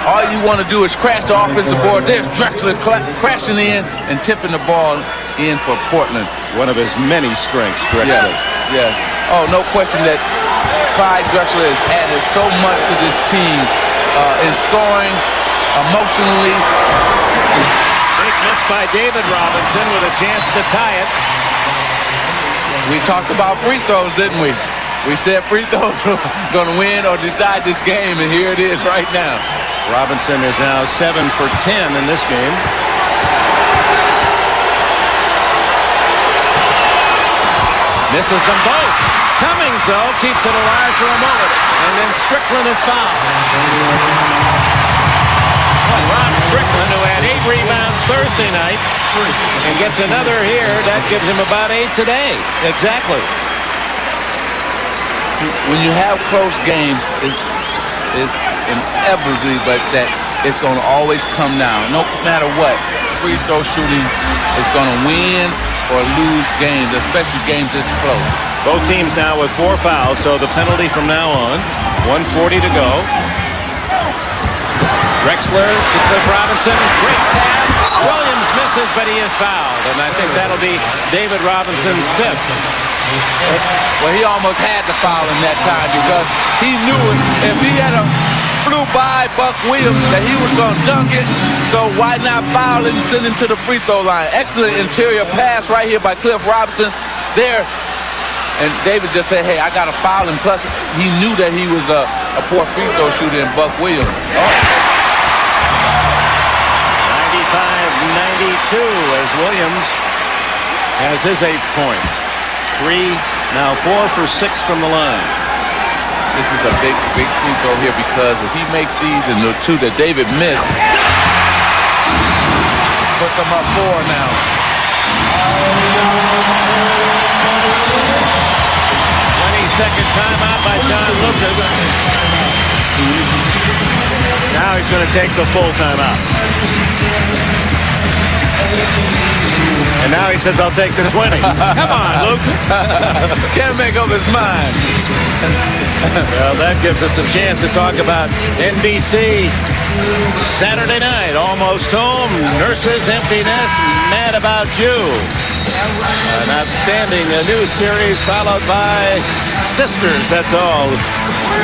all you want to do is crash the offensive board. There's Drexler crashing in and tipping the ball in for Portland. One of his many strengths, Drexler. Yeah. Oh, no question that Clyde Drexler has added so much to this team in scoring, emotionally. Big miss by David Robinson with a chance to tie it. We talked about free throws, didn't we? We said free throws were going to win or decide this game, and here it is right now. Robinson is now 7 for 10 in this game. Misses them both. Cummings, though, keeps it alive for a moment. And then Strickland is fouled. Ron Strickland, who had 8 rebounds Thursday night, and gets another here. That gives him about 8 today. Exactly. When you have close games, it's inevitably, but that it's going to always come down. No matter what, free throw shooting is going to win or lose games, especially games this close. Both teams now with 4 fouls, so the penalty from now on. 1:40 to go. Drexler to Cliff Robinson. Great pass. Williams misses, but he is fouled. And I think that'll be David Robinson's 5th. Well, he almost had the foul in that time because he knew if he had flew by Buck Williams that he was going to dunk it. So why not foul and send him to the free throw line? Excellent interior pass right here by Cliff Robinson. There. And David just said, hey, I got a foul. And plus, he knew that he was a poor free throw shooter in Buck Williams. 95-92 as Williams has his 8th point. 3, now 4 for 6 from the line. This is a big free throw here because if he makes these and the 2 that David missed, puts him up 4 now. 20-second timeout by John Lucas. Now he's going to take the full timeout. And now he says, I'll take the 20. Come on, Luke. Can't make up his mind. Well, that gives us a chance to talk about NBC Saturday night. Almost home. Nurses, empty nest, mad about you. An outstanding new series followed by Sisters. That's all.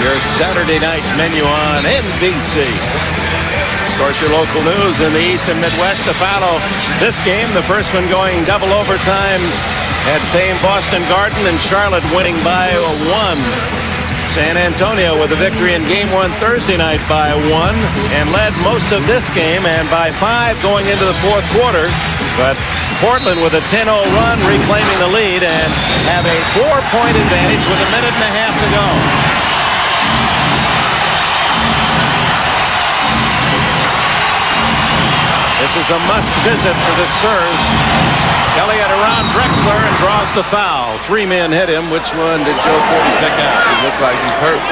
Your Saturday night menu on NBC. Of course, your local news in the East and Midwest to follow this game. The first one going double overtime at famed Boston Garden, and Charlotte winning by 1. San Antonio with a victory in Game 1 Thursday night by 1 and led most of this game and by 5 going into the 4th quarter. But Portland with a 10-0 run reclaiming the lead and have a 4-point advantage with a minute and a half to go. This is a must visit for the Spurs. Elliott around Drexler and draws the foul. 3 men hit him. Which one did Joe Forty pick out? It looked like he's hurt.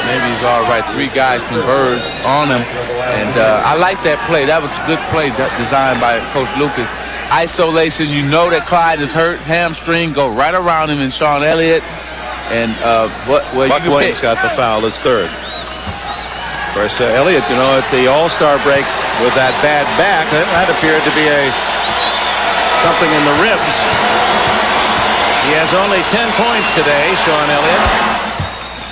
Maybe he's all right. 3 guys converged on him. And I like that play. That was a good play designed by Coach Lucas. Isolation. You know that Clyde is hurt. Hamstring. Go right around him and Sean Elliott. And Buck Williams got the foul. His 3rd. Of course, Elliott, you know, at the All-Star break with that bad back, that appeared to be something in the ribs. He has only 10 points today, Sean Elliott.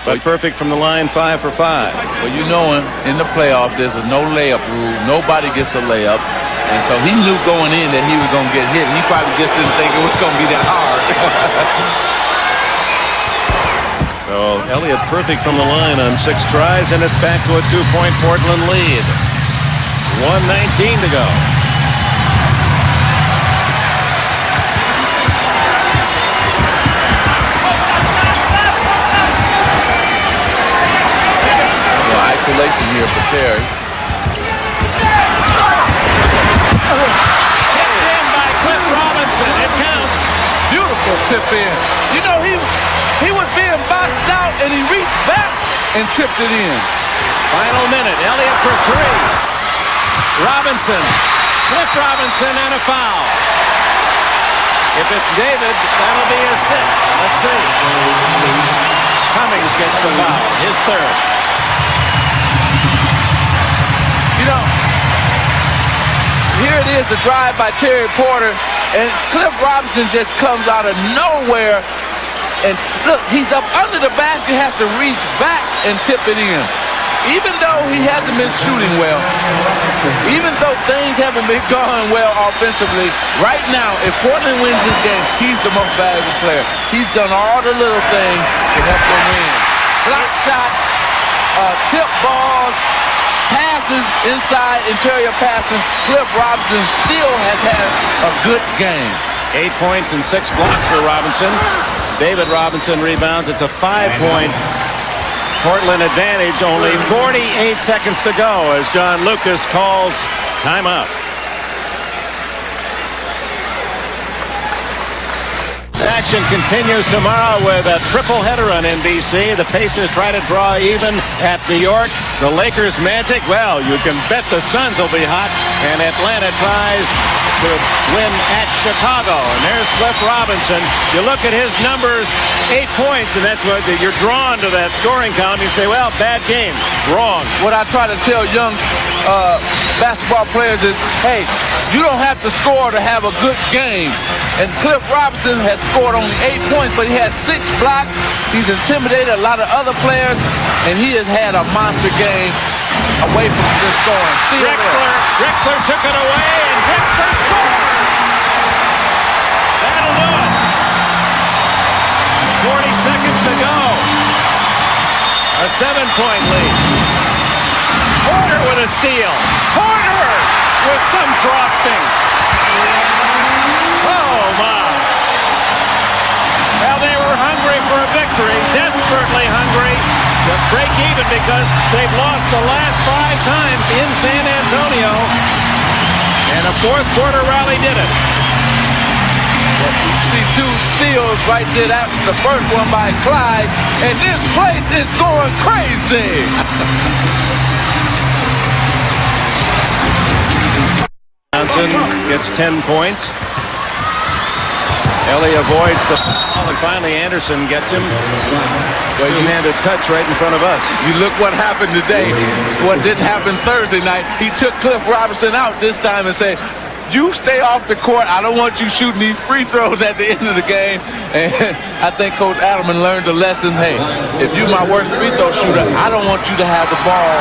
But perfect from the line, 5 for 5. Well, you know him in the playoffs, there's a no layup rule. Nobody gets a layup. And so he knew going in that he was going to get hit. He probably just didn't think it was going to be that hard. So Elliott perfect from the line on 6 tries, and it's back to a 2-point Portland lead. 1:19 to go. Well, isolation here for Terry. Tipped in by Cliff Robinson. It counts. Beautiful tip in. You know, he was being boxed out, and he reached back and tipped it in. Final minute. Elliott for 3. Robinson. Cliff Robinson and a foul. If it's David, that'll be his 6th. Let's see. Cummings gets the foul. His 3rd. You know, here it is, the drive by Terry Porter, and Cliff Robinson just comes out of nowhere. And look, he's up under the basket, has to reach back and tip it in. Even though he hasn't been shooting well, even though things haven't been going well offensively, right now, if Portland wins this game, he's the most valuable player. He's done all the little things to help them win. Block shots, tip balls, passes inside, interior passing. Cliff Robinson still has had a good game. 8 points and 6 blocks for Robinson. David Robinson rebounds. It's a 5-point Portland advantage. Only 48 seconds to go as John Lucas calls timeout. Action continues tomorrow with a triple header on NBC. The Pacers try to draw even at New York. The Lakers Magic, well, you can bet the Suns will be hot. And Atlanta tries to win at Chicago. And there's Cliff Robinson. You look at his numbers, 8 points, and that's what you're drawn to that scoring column. You say, well, bad game. Wrong. What I try to tell young basketball players is, hey, you don't have to score to have a good game. And Cliff Robinson has scored only 8 points, but he has 6 blocks. He's intimidated a lot of other players, and he has had a monster game away from just scoring. Drexler took it away, and Drexler scored. That'll do it. 40 seconds to go. A 7-point lead. Porter with a steal. Porter with some frosting. Oh, my. Well, they were hungry for a victory, desperately hungry to break even because they've lost the last 5 times in San Antonio. And a fourth quarter rally did it. You see 2 steals right there. That's the first one by Clyde. And this place is going crazy. Johnson gets 10 points. Ellie avoids the foul, and finally Anderson gets him. Two-handed touch right in front of us. You look what happened today. What didn't happen Thursday night. He took Cliff Robinson out this time and said, you stay off the court. I don't want you shooting these free throws at the end of the game. And I think Coach Adelman learned the lesson. Hey, if you're my worst free throw shooter, I don't want you to have the ball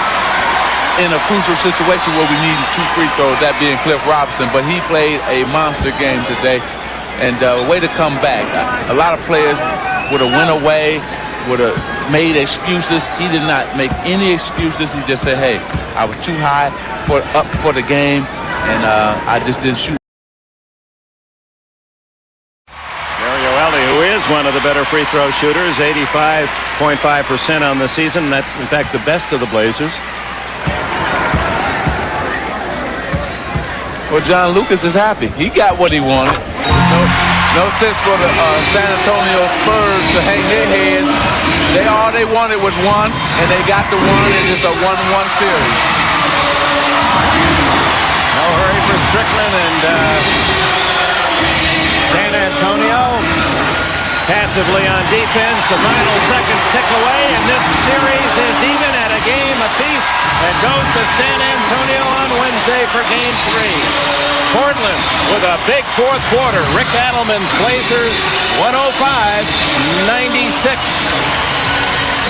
in a crucial situation where we needed 2 free throws, that being Cliff Robinson. But he played a monster game today. And way to come back. A lot of players would have went away, would have made excuses. He did not make any excuses. He just said, hey, I was too high up for the game, and I just didn't shoot. Mario Ellie, who is one of the better free throw shooters, 85.5% on the season. That's, in fact, the best of the Blazers. Well, John Lucas is happy. He got what he wanted. No sense for the San Antonio Spurs to hang their heads. All they wanted was one, and they got the one, and it's a 1-1 series. No hurry for Strickland, and San Antonio passively on defense. The final seconds tick away, and this series is even at a game apiece and goes to San Antonio on Wednesday for Game 3. Portland with a big fourth quarter. Rick Adelman's Blazers 105-96.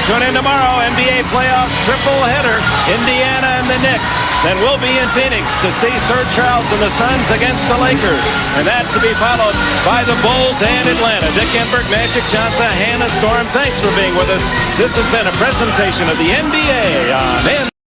Tune in tomorrow, NBA playoff triple header, Indiana and the Knicks. Then we'll be in Phoenix to see Sir Charles and the Suns against the Lakers. And that's to be followed by the Bulls and Atlanta. Dick Enberg, Magic Johnson, Hannah Storm, thanks for being with us. This has been a presentation of the NBA on